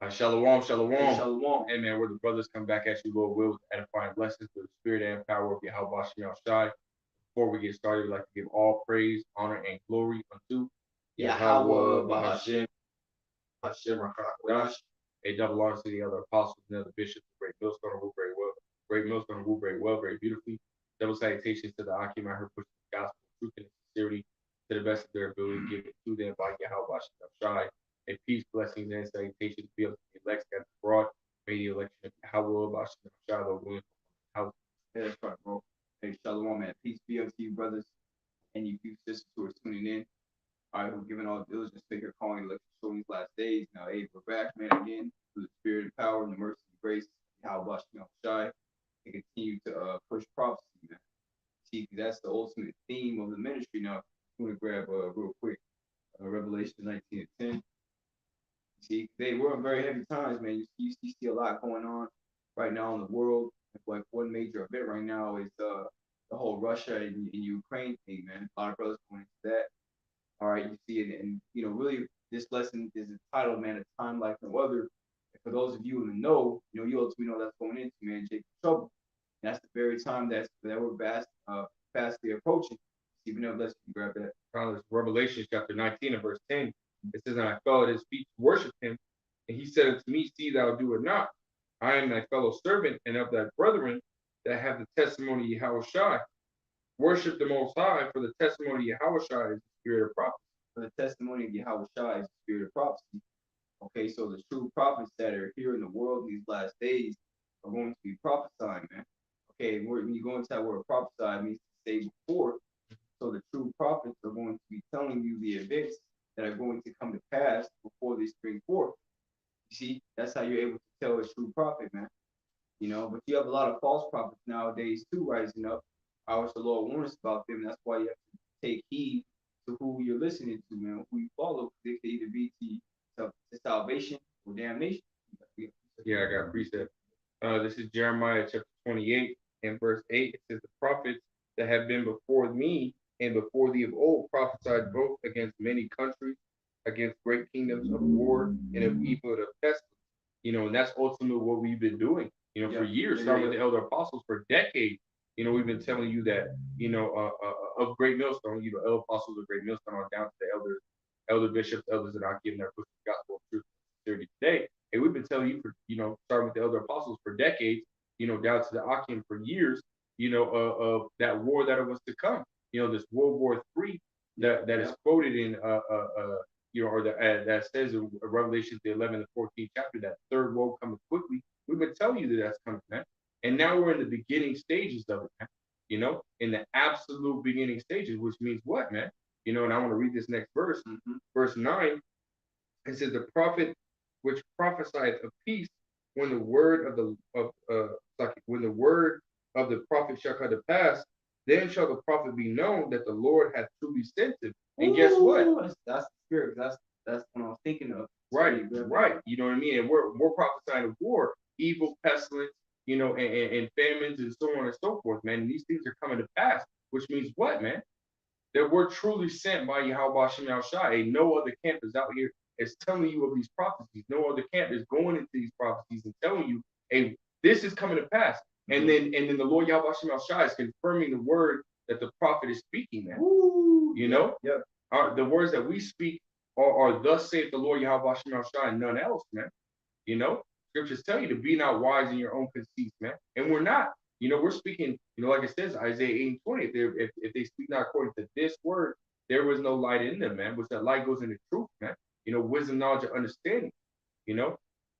Shalom, Hey, shalom. Shalom. Hey man, where the brothers come back at you, Lord will, with edifying blessings through the spirit and power of Yahweh Shem Shai. Before we get started, we'd like to give all praise, honor, and glory unto Yahweh Yahweh Bahashem, Hashem Rakakwadash, a double honor to the other apostles and other bishops, great millstone rule very well, great millstone rule very well, very beautifully. Double salutations to the Akim I heard pushing the gospel, truth, and sincerity to the best of their ability, give it to them by Yahweh Shem Shai. A peace, blessings, and salutations be unto the elect scattered abroad. May the election of Yahweh Shem Shai, Lord willing, house. Yeah, that's right, bro. Hey, Shalom, man. Peace be unto you, brothers, and you sisters who are tuning in. All right, who are giving all diligence to your calling election show these last days. Now, hey, we're back, man, again, through the spirit and power and the mercy and grace of Yahweh Shem Shai, and continue to push prophecy, man. See, that's the ultimate theme of the ministry. Now, I'm going to grab real quick Revelation 19 and 10. See, we're in very heavy times, man. You see a lot going on right now in the world. Like one major event right now is the whole Russia and Ukraine thing, man. A lot of brothers going into that. All right, you see it, and really, this lesson is entitled, man, "A Time Like No Other." And for those of you in the know, you ultimately know that's going into, man, Jacob trouble. And that's the very time that we're fastly approaching. Even though, let's grab that. Revelation chapter 19 and verse 10. It says, and I fell at his feet to worship him. And he said unto me, see thou do it not. I am thy fellow servant and of thy brethren that have the testimony of Yahweh Shai. Worship the Most High, for the testimony of Yahweh Shai is the spirit of prophecy. For the testimony of Yahweh Shai is the spirit of prophecy. Okay, so the true prophets that are here in the world these last days are going to be prophesying, man. Okay, when you go into that word prophesy, it means to say before. So the true prophets are going to be telling you the events that are going to come to pass before they spring forth. You see, that's how you're able to tell a true prophet, man. But you have a lot of false prophets nowadays too rising up. I wish the Lord warns us about them. That's why you have to take heed to who you're listening to, man, who you follow. They could either be to salvation or damnation. Yeah, I got precept. This is Jeremiah chapter 28 and verse 8. It says, the prophets that have been before me and before thee of old prophesied both against many countries, against great kingdoms of war and of evil and of pestilence. And that's ultimately what we've been doing, for years, starting with the elder apostles for decades. We've been telling you that, of great millstone, elder apostles of great millstone on down to the elder bishops, elders that are giving their push the gospel of truth and sincerity today. And we've been telling you for, starting with the elder apostles for decades, down to the Akim for years, of that war that was to come. This World War III that is quoted in or that says in Revelation the 11th and 14th chapter, that third woe coming quickly. We've been telling you that that's coming, man. And now we're in the beginning stages of it, man. In the absolute beginning stages, which means what, man? And I want to read this next verse, verse 9. It says, the prophet which prophesieth of peace, when the word of when the word of the prophet shall come to pass, then shall the prophet be known that the Lord hath truly sent him. And guess what? That's the spirit. That's what I was thinking of. Right. You know what I mean? And we're prophesying of war, evil, pestilence, and famines and so on and so forth, man. And these things are coming to pass, which means what, man? That we're truly sent by Yahweh Shem Shai. And no other camp is out here is telling you of these prophecies. No other camp is going into these prophecies and telling you, hey, this is coming to pass. And then the Lord Yahweh Shem Shai is confirming the word that the prophet is speaking, man. Yep. The words that we speak are thus saith the Lord Yahweh Shem Shai and none else, man. Scriptures tell you to be not wise in your own conceits, man. And we're not. We're speaking, like it says, Isaiah 8:20, if they speak not according to this word, there was no light in them, man, which that light goes into truth, man. Wisdom, knowledge, and understanding.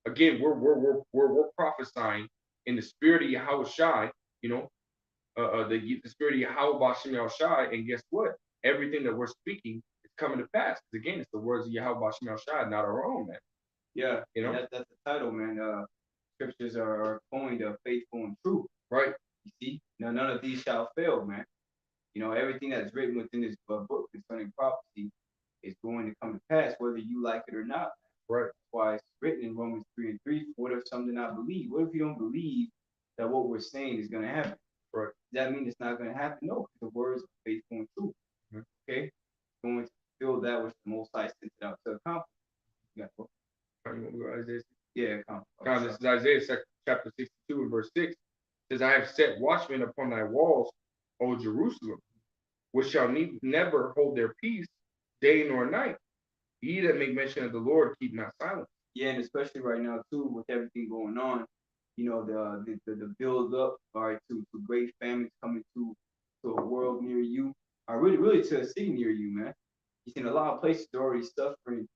Again, we're prophesying in the spirit of Yahweh Shai, the spirit of Yahweh Shem Shai, and guess what? Everything that we're speaking is coming to pass. Again, it's the words of Yahweh Shem Shai, not our own, man. Yeah, that's the title, man. Scriptures are coined faithful and true. Right. You see, now none of these shall fail, man. Everything that's written within this book concerning prophecy is going to come to pass, whether you like it or not. Right. That's why it's written in Romans 3:3. What if some do not believe? What if you don't believe that what we're saying is going to happen? Right. Does that mean it's not going to happen? No, because the words are faithful and true. Okay, it's going to fulfill that which the Most High sent it out to accomplish. Yeah. Yeah, come. This is Isaiah chapter 62 and verse 6. It says, I have set watchmen upon thy walls, O Jerusalem, which shall never hold their peace day nor night. Ye that make mention of the Lord keep not silent. Yeah, and especially right now too, with everything going on, you know, the build up, all right, to great famines coming to a world near you, or really to a city near you, man. You've seen a lot of places already suffering,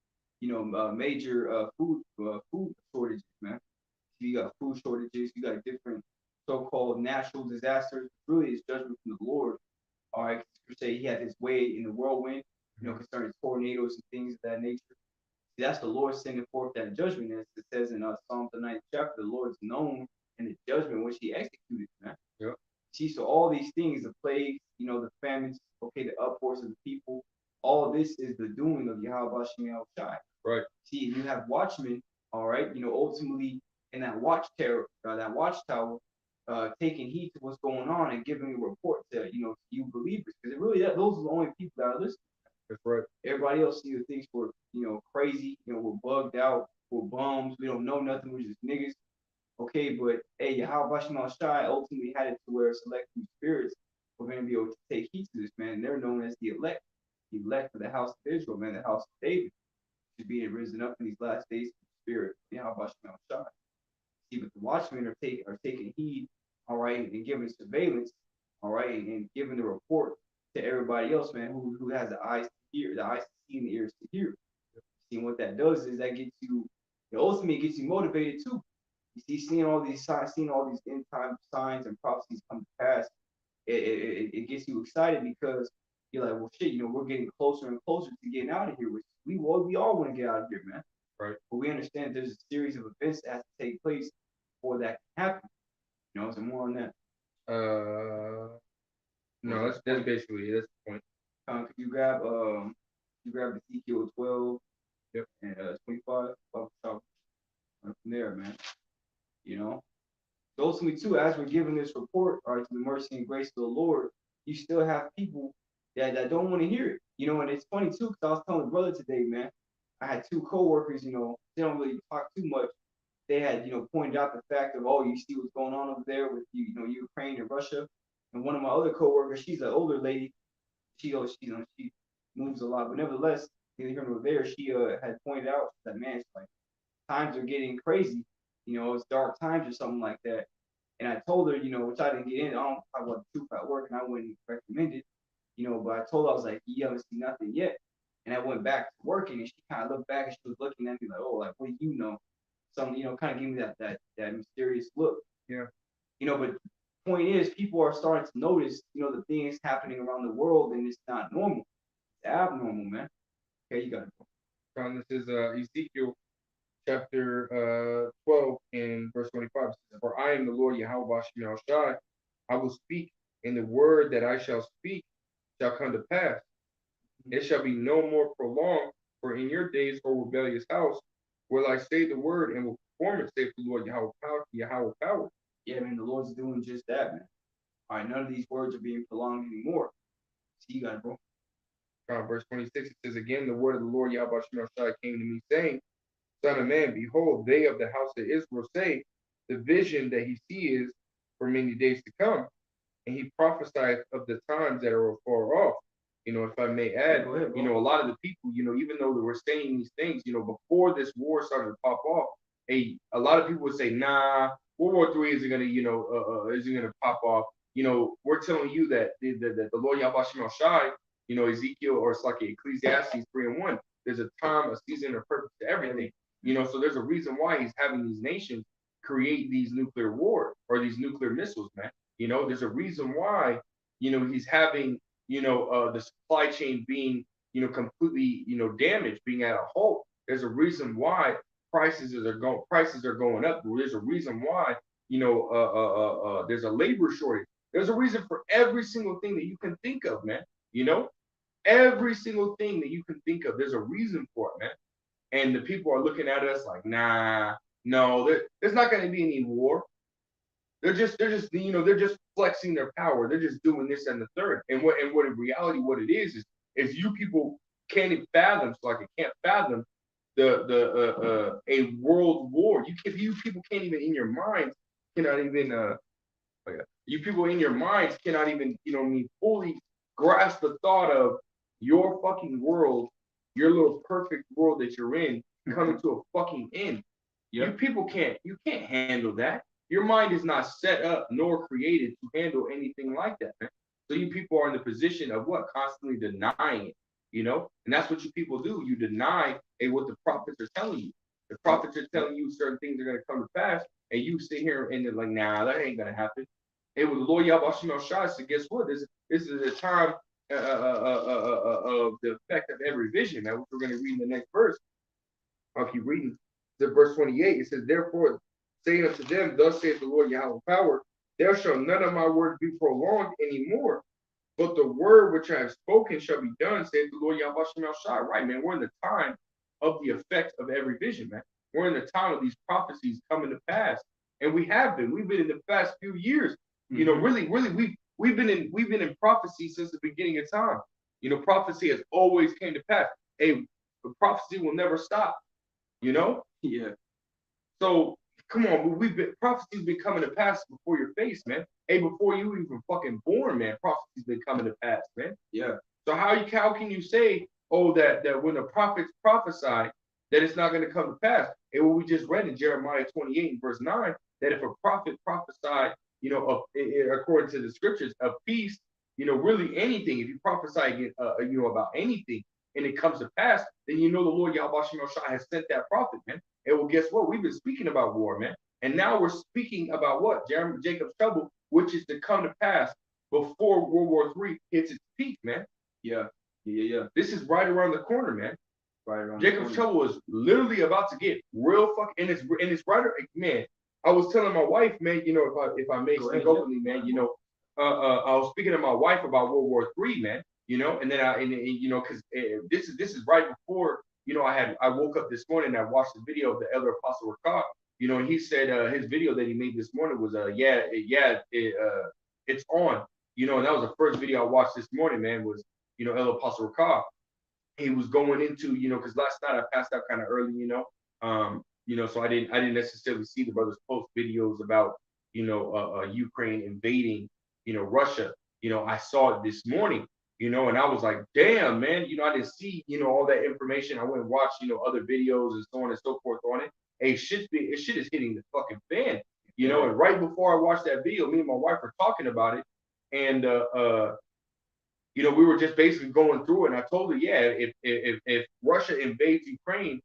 you know, major food shortages, man. You got food shortages, you got different so-called natural disasters. Really, it's judgment from the Lord. All right, per se, He had His way in the whirlwind, you know, concerning tornadoes and things of that nature. See, that's the Lord sending forth that judgment. As it says in Psalm the 9th chapter, the Lord is known in the judgment which He executed, man. Yep. See, so all these things, the plagues, you know, the famines, okay, the uproars of the people, all this is the doing of Yahweh Shem Shai. Right. See, you have watchmen, all right, you know, ultimately in that watchtower, taking heed to what's going on and giving a report to, you know, you believers, because really those are the only people that are listening. That's right. Everybody else see the things were, you know, crazy, you know, we're bugged out, we're bums, we don't know nothing, we're just niggas. Okay, but hey, Yahweh Shem Shai ultimately had it to where select few spirits were going to be able to take heed to this, man. And they're known as the elect of the house of Israel, man, the house of David, to be risen up in these last days of the spirit, Yahweh Shem Shai. See, but the watchmen are taking heed, all right, and giving surveillance, all right, and giving the report to everybody else, man, who has the eyes to hear, the eyes to see and the ears to hear. See, what that does is that gets you, it ultimately gets you motivated too. You see, seeing all these signs, seeing all these end time signs and prophecies come to pass, it gets you excited because you're like, well, shit, you know, we're getting closer and closer to getting out of here. Which we all want to get out of here, man. Right. But we understand there's a series of events that has to take place before that can happen. You know, so more on that. No, that's basically it. That's the point. Could you grab Ezekiel 12, yep, and 25, from there, man. You know, so ultimately too, as we're giving this report, all right, to the mercy and grace of the Lord, you still have people that don't want to hear it. You know, and it's funny too, because I was telling a brother today, man. I had two coworkers, you know, they don't really talk too much. They had, you know, pointed out the fact of, oh, you see what's going on over there with you know, Ukraine and Russia. And one of my other coworkers, she's an older lady. She moves a lot, but nevertheless, neither here nor there, she had pointed out that, man, it's like times are getting crazy. You know, it's dark times or something like that. And I told her, you know, which I didn't get in. I don't talk about the truth at work, and I wouldn't recommend it. You know, but I told her, I was like, you haven't seen nothing yet. And I went back to working, and she kind of looked back, and she was looking at me like, oh, like, what do you know? Some, you know, kind of gave me that mysterious look. Yeah. You know, but the point is, people are starting to notice, you know, the things happening around the world, and it's not normal. It's abnormal, man. Okay, you got it. This is Ezekiel chapter 12 and verse 25. It says, for I am the Lord Yahweh Shem Shai. I will speak, and the word that I shall speak shall come to pass. It shall be no more prolonged, for in your days, O rebellious house, will I say the word and will perform it, saith the Lord Yahweh power. Yeah, man, the Lord's doing just that, man. All right, none of these words are being prolonged anymore. See, you got it, bro. Verse 26, it says, again, the word of the Lord Yahweh Shem Shai came to me, saying, Son of man, behold, they of the house of Israel say, the vision that he sees for many days to come, and he prophesied of the times that are far off. You know, if I may add, you know, a lot of the people, you know, even though they were saying these things, you know, before this war started to pop off, a lot of people would say, nah, World War III isn't gonna, you know, isn't gonna pop off. You know, we're telling you that the Lord Yahweh Shem Shai, you know, Ezekiel, or it's like Ecclesiastes 3:1. There's a time, a season, a purpose to everything. You know, so there's a reason why he's having these nations create these nuclear war or these nuclear missiles, man. You know, there's a reason why, you know, he's having, you know, the supply chain being, you know, completely, you know, damaged, being at a halt. There's a reason why prices are going up. There's a reason why, you know, there's a labor shortage. There's a reason for every single thing that you can think of, man. You know, every single thing that you can think of, there's a reason for it, man. And the people are looking at us like, nah, no, there's not going to be any war. They're just, you know, they're just flexing their power. They're just doing this and the third. And what in reality, what it is you people can't even fathom. So like, I can't fathom a world war. You people can't even in your minds cannot even you people in your minds cannot even, you know what I mean, fully grasp the thought of your fucking world, your little perfect world that you're in, coming to a fucking end. Yep. You can't handle that. Your mind is not set up nor created to handle anything like that, man. So you people are in the position of what? Constantly denying it, you know? And that's what you people do. You deny what the prophets are telling you. The prophets are telling you certain things are going to come to pass, and you sit here and they're like, nah, that ain't going to happen. It was the Lord Yahweh Shai said, guess what? This is a time of the effect of every vision, man, which we're going to read in the next verse. I'll keep reading. The verse 28, it says, therefore, saying unto them, thus saith the Lord Yahweh power, there shall none of my words be prolonged anymore, but the word which I have spoken shall be done, saith the Lord Yahweh Shai. Right, man, we're in the time of the effect of every vision, man. We're in the time of these prophecies coming to pass. And we've been in the past few years. You know, really, we've been in prophecy since the beginning of time. You know, prophecy has always came to pass. The prophecy will never stop. You know? Yeah. So come on, prophecy's been coming to pass before your face, man. Hey, before you even fucking born, man, prophecy's been coming to pass, man. Yeah. So how can you say, oh, that when the prophets prophesy, that it's not going to come to pass? And what we just read in Jeremiah 28 verse 9, that if a prophet prophesied, you know, according to the scriptures, of peace, you know, really anything, if you prophesy, you know, about anything, and it comes to pass, then you know the Lord Yahweh has sent that prophet, man. And well, guess what? We've been speaking about war, man. And now we're speaking about what? Jacob's trouble, which is to come to pass before World War III hits its peak, man. Yeah. This is right around the corner, man. Right around Jacob's trouble is literally about to get real fucking, and it's right, man. I was telling my wife, man, you know, if I may speak openly, man, you know, I was speaking to my wife about World War III, man, you know, and then you know, because this is right before, you know, I woke up this morning and I watched the video of the Elder Apostle Rakah, you know, and he said his video that he made this morning was it's on, you know, and that was the first video I watched this morning, man, was, you know, Elder Apostle Rakah. He was going into, you know, because last night I passed out kind of early, you know, so I didn't necessarily see the brothers post videos about, you know, Ukraine invading, you know, Russia. You know, I saw it this morning, you know, and I was like, damn, man, you know, I didn't see, you know, all that information. I went and watched, you know, other videos and so on and so forth on it. Hey, shit is hitting the fucking fan, you know. And right before I watched that video, me and my wife were talking about it, and you know, we were just basically going through it, and I told her, yeah, if Russia invades Ukraine,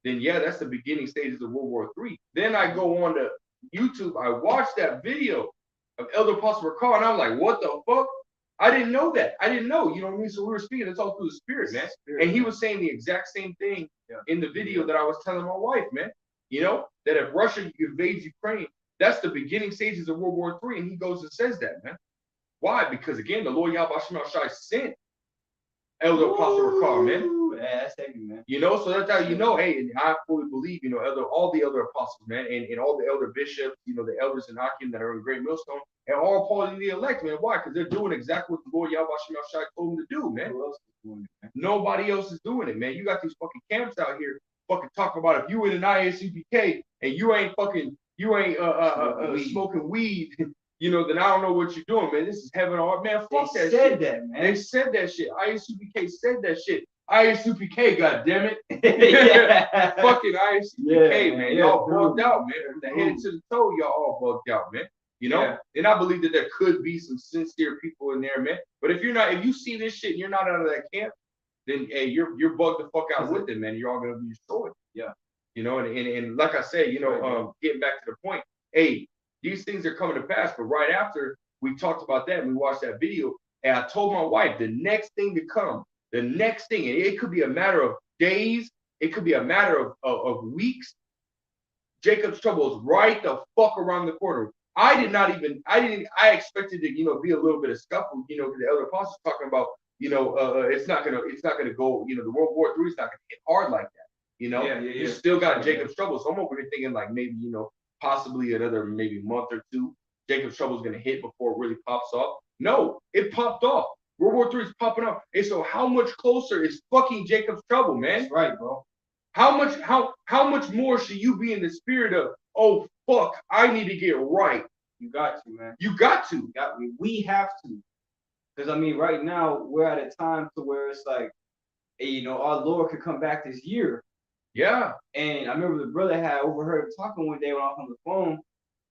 then yeah, that's the beginning stages of World War III. Then I go on to YouTube, I watched that video of Elder Apostle Rakah, and I'm like, what the fuck? I didn't know that. I didn't know, you know what I mean? So we were speaking, it's all through the spirit, man. And he was saying the exact same thing in the video that I was telling my wife, man. You know, that if Russia invades Ukraine, that's the beginning stages of World War III, and he goes and says that, man. Why? Because again, the Lord Yahweh Shai sent Elder Apostle Rakah, man. Yeah, that's heavy, man. You know, so that's how you know, hey, and I fully believe, you know, all the elder apostles, man, and all the elder bishops, you know, the elders in Akim that are in Great Millstone, and all part of the elect, man. Why? Because they're doing exactly what the Lord Yahweh Shai told them to do, man. Who else is doing it, man? Nobody else is doing it, man. You got these fucking camps out here fucking talking about if you in an ISUPK and you ain't smoking weed, you know, then I don't know what you're doing, man. This is heaven on earth, man. Fuck that shit. They said that, man. They said that shit. ISUPK said that shit. ISUPK, goddammit. Yeah. Fucking ISUPK, Yeah, man. yeah, Y'all dude. bugged out, man. From the head to the toe, y'all all bugged out, man. You know? Yeah. And I believe that there could be some sincere people in there, man. But if you see this shit and you're not out of that camp, then hey, you're bugged the fuck out with it, man. You're all gonna be destroyed. Yeah. You know, and like I said, you know, getting back to the point, hey, these things are coming to pass, but right after we talked about that and we watched that video, and I told my wife the next thing to come, the next thing, and it could be a matter of days, it could be a matter of weeks. Jacob's trouble is right the fuck around the corner. I expected to, you know, be a little bit of scuffle, you know, because the elder apostles talking about, you know, it's not gonna go, you know, the World War III is not gonna hit hard like that, you know. You still got Jacob's trouble, so I'm over here thinking like maybe, you know, possibly another maybe month or two, Jacob's trouble is gonna hit before it really pops off. No, it popped off. World War III is popping up, and so how much closer is fucking Jacob's trouble, man? That's right, bro. How much more should you be in the spirit of, oh fuck, I need to get right? You got to, man. You got to. We have to. Because I mean, right now we're at a time to where it's like, hey, you know, our Lord could come back this year. Yeah. And I remember the brother had overheard him talking one day when I was on the phone.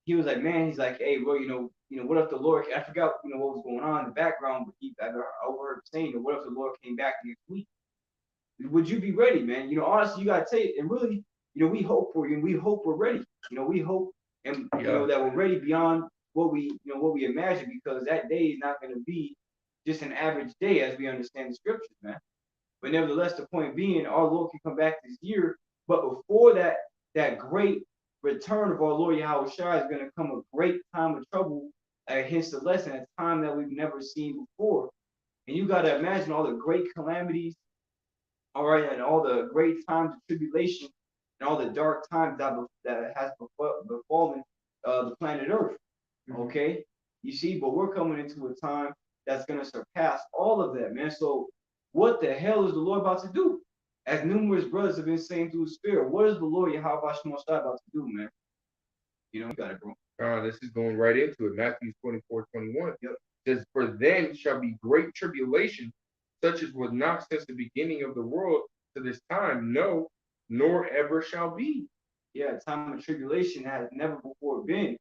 He was like, man, he's like, hey, bro, you know, what if the Lord? I forgot, what was going on in the background, but I overheard him saying, what if the Lord came back next week? Would you be ready, man? Honestly, you gotta take it, and really, we hope for you, and we hope we're ready. We hope, and that we're ready beyond what we imagine, because that day is not going to be just an average day as we understand the scriptures, man. But nevertheless, the point being, our Lord can come back this year, but before that great return of our Lord Yahweh Shai is going to come a great time of trouble, hence the lesson, a time that we've never seen before. And you got to imagine all the great calamities, all right, and all the great times of tribulation and all the dark times that has befallen the planet Earth. Okay, you see, but we're coming into a time that's going to surpass all of that, man. So what the hell is the Lord about to do? As numerous brothers have been saying through the Spirit, what is the Lord Yahweh Shai about to do, man? You got it, bro. This is going right into it. Matthew 24:21. Yep. Says, for then shall be great tribulation, such as was not since the beginning of the world to this time, no, nor ever shall be. Yeah, a time of tribulation has never before been.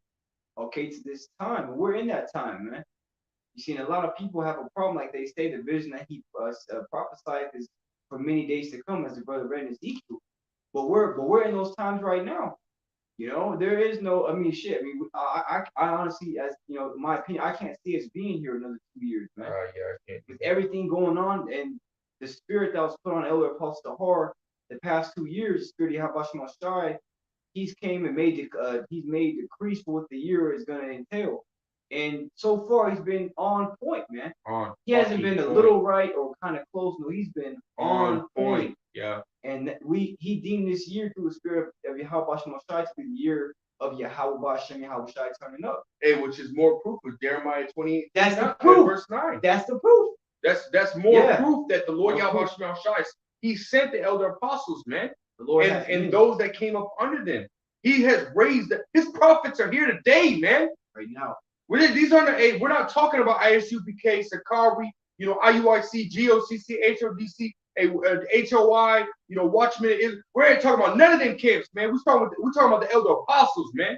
Okay, to this time, and we're in that time, man. You see, a lot of people have a problem, like they say, the vision that he prophesied is for many days to come, as the brother read in Ezekiel. But we're in those times right now. There is no, shit. I honestly, as in my opinion, I can't see us being here another 2 years, man. Yeah, I can't. With everything going on and the spirit that was put on Elder Apostle Tahar the past 2 years, the spirit of Yahweh Shai, he's came and he's made decrees for what the year is going to entail. And so far, he's been on point, man. He hasn't been a little right or kind of close. No, he's been on point. Yeah. And he deemed this year through the spirit of Yahweh Shai to be the year of Yahweh Shai turning up. Hey, which is more proof of Jeremiah 28. That's the proof. Verse 9. That's the proof. That's more proof that the Lord Yahweh Shai, he sent the elder apostles, man. The Lord and those that came up under them. He has raised his prophets are here today, man. Right now. These aren't we're not talking about ISUPK, Sakari, IUIC, GOCC, HODC, HOI, Watchmen. We ain't talking about none of them camps, man. We're talking about the elder apostles, man.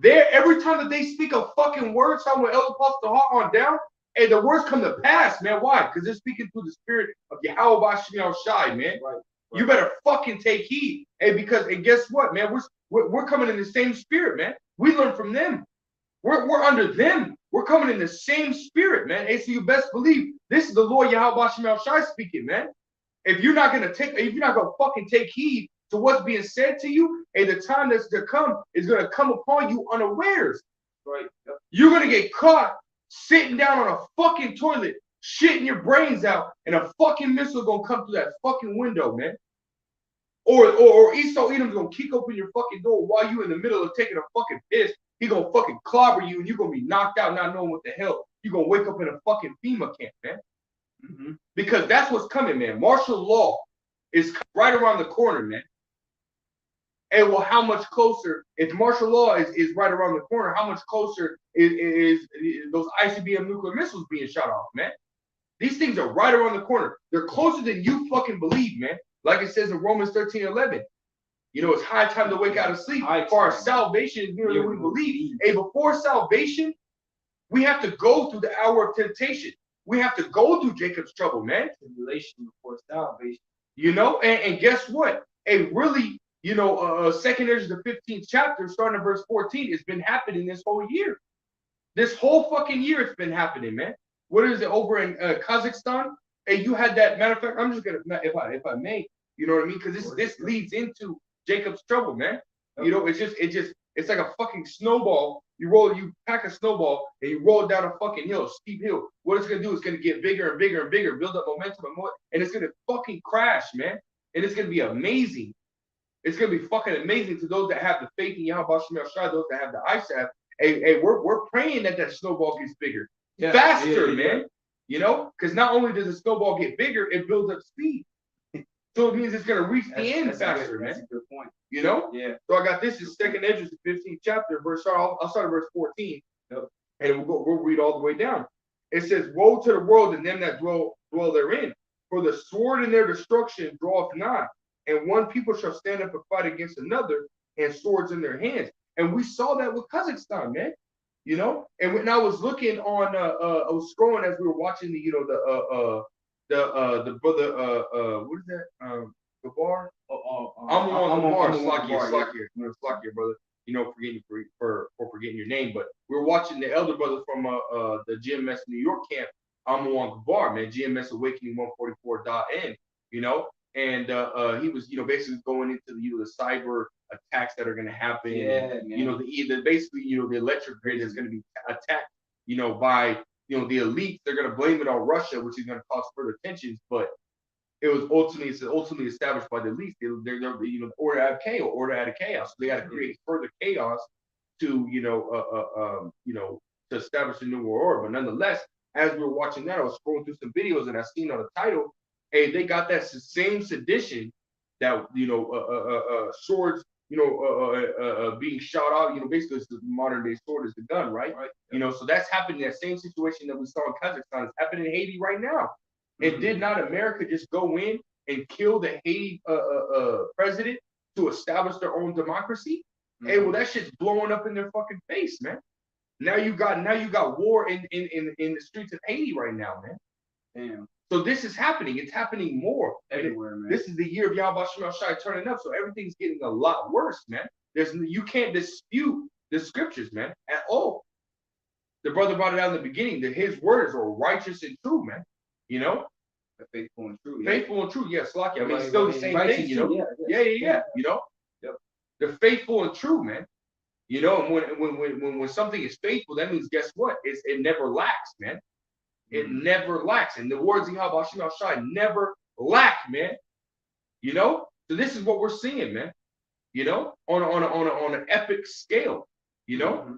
Every time that they speak a fucking word, talking with elder apostles the heart on down, and the words come to pass, man. Why? Because they're speaking through the spirit of Yahweh Shai, man. Right. You better fucking take heed. And guess what, man? We're coming in the same spirit, man. We learn from them. We're under them. We're coming in the same spirit, man. So you best believe this is the Lord Yahweh Shai speaking, man. If you're not gonna fucking take heed to what's being said to you, the time that's to come is gonna come upon you unawares. Right? You're gonna get caught sitting down on a fucking toilet, shitting your brains out, and a fucking missile gonna come through that fucking window, man. Or Esau Edom's gonna kick open your fucking door while you in the middle of taking a fucking piss. He gonna fucking clobber you, and you're gonna be knocked out, not knowing what the hell. You're gonna wake up in a fucking FEMA camp, man. Mm-hmm. Because that's what's coming, man. Martial law is right around the corner, man. And well, how much closer, if martial law is right around the corner, how much closer is those ICBM nuclear missiles being shot off, man? These things are right around the corner. They're closer than you fucking believe, man. Like it says in Romans 13:11. It's high time to wake out of sleep. For our salvation is nearer than we believe. Before salvation, we have to go through the hour of temptation. We have to go through Jacob's trouble, man. Tribulation before salvation. And guess what? Really, 2nd Ezra, the 15th chapter, starting at verse 14, it's been happening this whole year. This whole fucking year it's been happening, man. What is it over in Kazakhstan? You had that. Matter of fact, I'm just gonna, if I may, you know what I mean? Because this leads into Jacob's trouble, man. It's like a fucking snowball. You pack a snowball and you roll it down a fucking hill, steep hill. What it's gonna do is gonna get bigger and bigger and bigger, build up momentum and more, and it's gonna fucking crash, man. And it's gonna be amazing. It's gonna be fucking amazing to those that have the faith in Yahweh Shai, those that have the eyesight. We're praying that snowball gets bigger, faster, man. Because not only does the snowball get bigger, it builds up speed. So it means it's gonna reach the end That's faster, that's man. a good point. You know? Yeah. So I got this is Second Esdras, the 15th chapter, I'll start at verse 14. Yep. And we'll read all the way down. It says, "Woe to the world and them that dwell therein, for the sword in their destruction draweth nigh, and one people shall stand up and fight against another, and swords in their hands." And we saw that with Kazakhstan, man. You know, and when I was looking on, I was scrolling as we were watching the, you know, the brother, what is that, Gabar? I'm on Gabar, Slakia, brother. You know, for forgetting your name, but we were watching the elder brother from the GMS New York camp. I'm on Gabar, man. GMS Awakening 144.n. You know, and he was, you know, basically going into the, you know, the cyber attacks that are going to happen. Yeah, and, man. you know, basically, you know, the electric grid is going to be attacked, you know, by, you know, the elites. They're going to blame it on Russia, which is going to cause further tensions, but it was ultimately established by the elites. They're you know, order out of chaos, So they got to create further chaos to, you know, to establish a new world order. But nonetheless, as we were watching that, I was scrolling through some videos and I seen on the title, hey, they got that same sedition that, you know, swords, you know, being shot out. You know, basically it's the modern day sword is the gun, right? You know, so that's happening. That same situation that we saw in Kazakhstan is happening in Haiti right now. And did not America just go in and kill the Haiti president to establish their own democracy? Hey, well, that shit's blowing up in their fucking face, man. Now you got war in the streets of Haiti right now, man. Damn. So this is happening. It's happening more everywhere, man. This is the year of Yahweh Shem Shai turning up, so everything's getting a lot worse, man. You can't dispute the scriptures, man, at all. The brother brought it out in the beginning that his words are righteous and true, man. You know, faithful and true. Yeah. Faithful and true, yes, Slacky. I mean, it's still the same thing, you know. Yeah. You know, yep. The faithful and true, man. You know, and when something is faithful, that means guess what? It never lacks, man. It never lacks, and the words of Yahweh Shem Shai never lack, man. You know, so this is what we're seeing, man. You know, on an epic scale. You know,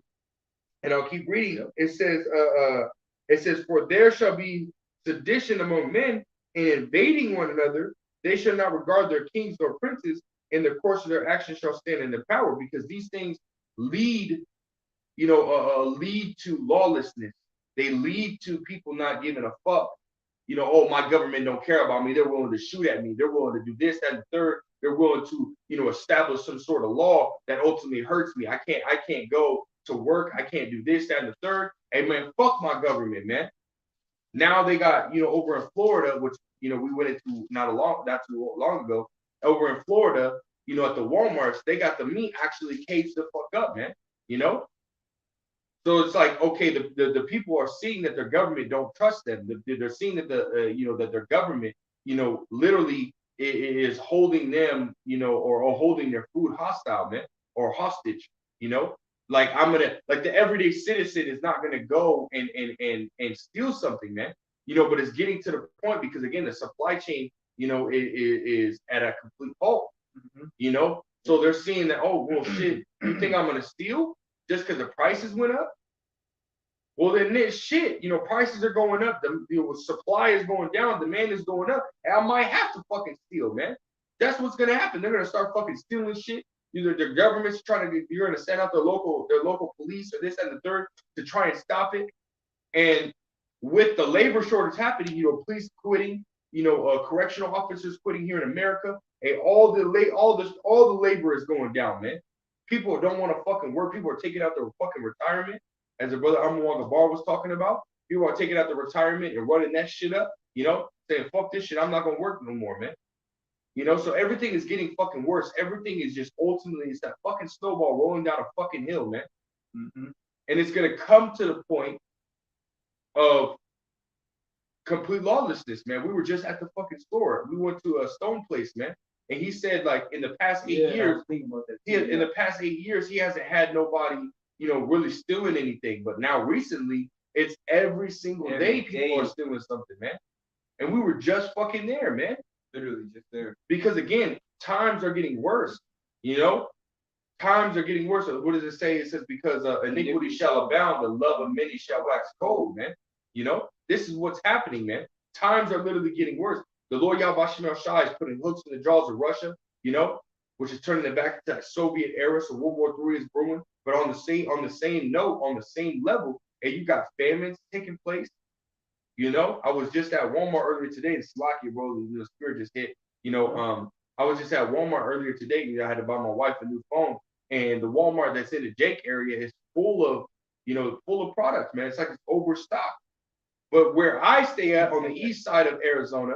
and I'll keep reading. It says, "For there shall be sedition among men, and invading one another. They shall not regard their kings nor princes, and the course of their actions shall stand in their power." Because these things lead, you know, lead to lawlessness. They lead to people not giving a fuck. You know, oh, my government don't care about me. They're willing to shoot at me. They're willing to do this, that, and the third. They're willing to, you know, establish some sort of law that ultimately hurts me. I can't go to work. I can't do this, that, and the third. Hey, man, fuck my government, man. Now they got, you know, over in Florida, which, you know, we went into not too long ago, over in Florida, you know, at the Walmarts, they got the meat actually caged the fuck up, man. You know? So it's like, okay, the people are seeing that their government don't trust them. They're seeing that you know, that their government, you know, literally is holding them, you know, or holding their food hostile, man, or hostage, you know. Like the everyday citizen is not gonna go and steal something, man. You know, but it's getting to the point because again, the supply chain, you know, is at a complete halt. You know, so they're seeing that, oh well, shit, you think I'm gonna steal just because the prices went up? Well, then this shit, you know, prices are going up, the supply is going down, demand is going up, and I might have to fucking steal, man. That's what's gonna happen. They're gonna start fucking stealing shit. Either the government's you're gonna send out their local police or this and the third to try and stop it. And with the labor shortage happening, you know, police quitting, you know, correctional officers quitting here in America, and all the labor is going down, man. People don't want to fucking work. People are taking out their fucking retirement, as the brother Amawal Gabar was talking about. People are taking out the retirement and running that shit up, you know, saying, fuck this shit, I'm not gonna work no more, man. You know, so everything is getting fucking worse. Everything is just ultimately, it's that fucking snowball rolling down a fucking hill, man. And it's gonna come to the point of complete lawlessness, man. We were just at the fucking store. We went to a Stone Place, man. And he said, like, in the past 8 years, in the past 8 years, he hasn't had nobody, you know, really stealing anything. But now recently, it's every single day people are stealing something, man. And we were just fucking there, man. Literally just there. Because again, times are getting worse, you know? Times are getting worse. What does it say? It says, because iniquity shall abound, the love of many shall wax cold, man. You know? This is what's happening, man. Times are literally getting worse. The Lord Yahweh Shai is putting hooks in the jaws of Russia, you know, which is turning it back to that Soviet era. So World War III is brewing. But on the same note, on the same level, and you got famines taking place. You know, I was just at Walmart earlier today. The Slocky, bro, the spirit just hit. You know, I was just at Walmart earlier today. You know, I had to buy my wife a new phone, and the Walmart that's in the Jake area is full of, full of products, man. It's like it's overstocked. But where I stay at on the east side of Arizona,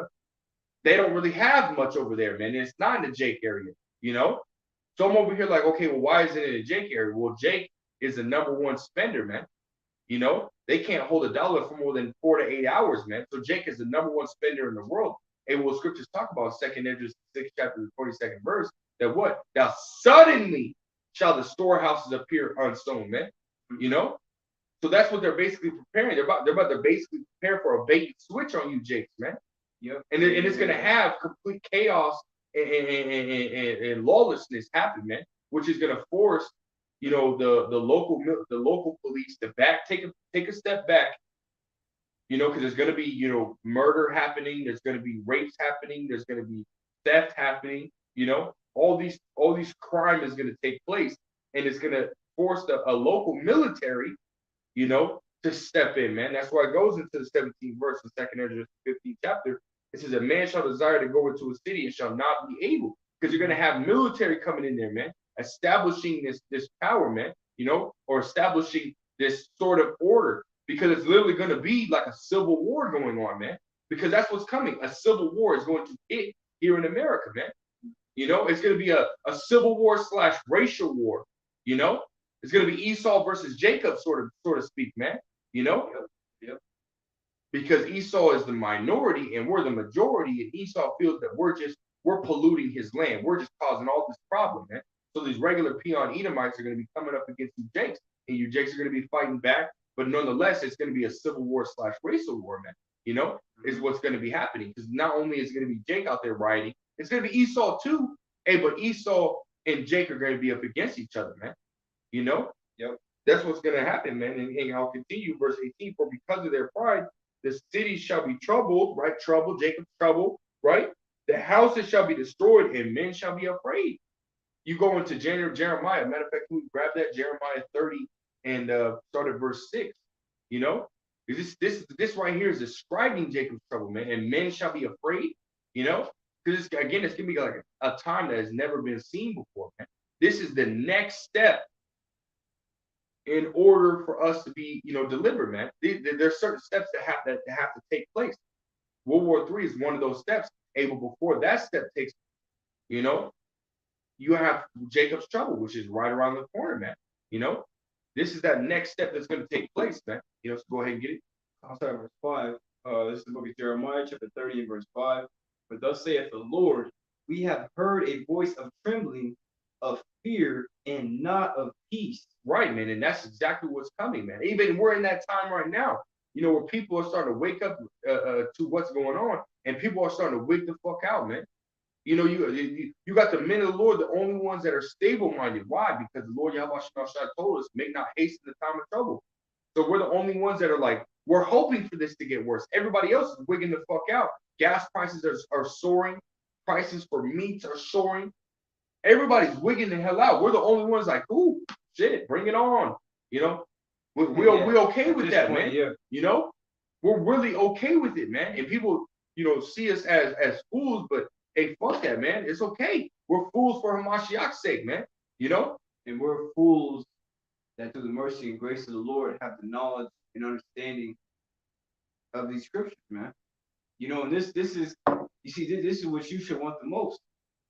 they don't really have much over there, man. It's not in the Jake area, you know? So I'm over here like, okay, well, why isn't it in the Jake area? Well, Jake is the number one spender, man. You know, they can't hold a dollar for more than 4 to 8 hours, man. So Jake is the number one spender in the world. And what scriptures talk about, 2nd Ezra 6th chapter, the 42nd verse, that what? Now suddenly shall the storehouses appear unsown, man. You know? So that's what they're basically preparing. They're about to basically prepare for a bait and switch on you, Jakes, man. Yep. And it's gonna have complete chaos and lawlessness happen, man, which is gonna force, the local police to take a step back, because there's gonna be, murder happening, there's gonna be rapes happening, there's gonna be theft happening, all these crime is gonna take place, and it's gonna force a local military, to step in, man. That's why it goes into the 17th verse of 2nd Ezra 15th chapter. It says, a man shall desire to go into a city and shall not be able, because you're going to have military coming in there, man, establishing this power, man, or establishing this sort of order, because it's literally going to be like a civil war going on, man, because that's what's coming. A civil war is going to hit here in America, man. It's going to be a civil war / racial war, it's going to be Esau versus Jacob, sort of speak, man, Yep. Because Esau is the minority and we're the majority, and Esau feels that we're polluting his land. We're just causing all this problem, man. So these regular peon Edomites are going to be coming up against you Jakes, and you Jakes are going to be fighting back. But nonetheless, it's going to be a civil war / racial war, man. Is what's going to be happening. Because not only is it going to be Jake out there rioting, it's going to be Esau too. Hey, but Esau and Jake are going to be up against each other, man. Yep. That's what's going to happen, man. And I'll continue, verse 18. For because of their pride, the city shall be troubled, right? Trouble, Jacob's trouble, right? The houses shall be destroyed, and men shall be afraid. You go into Jeremiah. Matter of fact, we grab that Jeremiah 30 and start at verse 6. This right here is describing Jacob's trouble, man. And men shall be afraid. Because again, it's gonna be like a time that has never been seen before, man. This is the next step in order for us to be, delivered, man. There's certain steps that have to take place. World War III is one of those steps. But before that step takes, you have Jacob's trouble, which is right around the corner, man. This is that next step that's going to take place, man. So go ahead and get it. I'll start verse 5. This is the book of Jeremiah, chapter 30 and verse 5. For thus saith the Lord, we have heard a voice of trembling, of fear, and not of peace. Right, man, and that's exactly what's coming, man. Even we're in that time right now, where people are starting to wake up to what's going on, and people are starting to wake the fuck out, man. You got the men of the Lord, the only ones that are stable-minded. Why? Because the Lord Yahweh told us, make not haste in the time of trouble. So we're the only ones that are like, we're hoping for this to get worse. Everybody else is wigging the fuck out. Gas prices are soaring. Prices for meats are soaring. Everybody's wigging the hell out. We're the only ones like, ooh, shit, bring it on. We're okay with that, point, man. Yeah. We're really okay with it, man. And people, see us as fools, but hey, fuck that, man. It's okay. We're fools for Hamashiach's sake, man. And we're fools that through the mercy and grace of the Lord have the knowledge and understanding of these scriptures, man. And this is, you see, this is what you should want the most.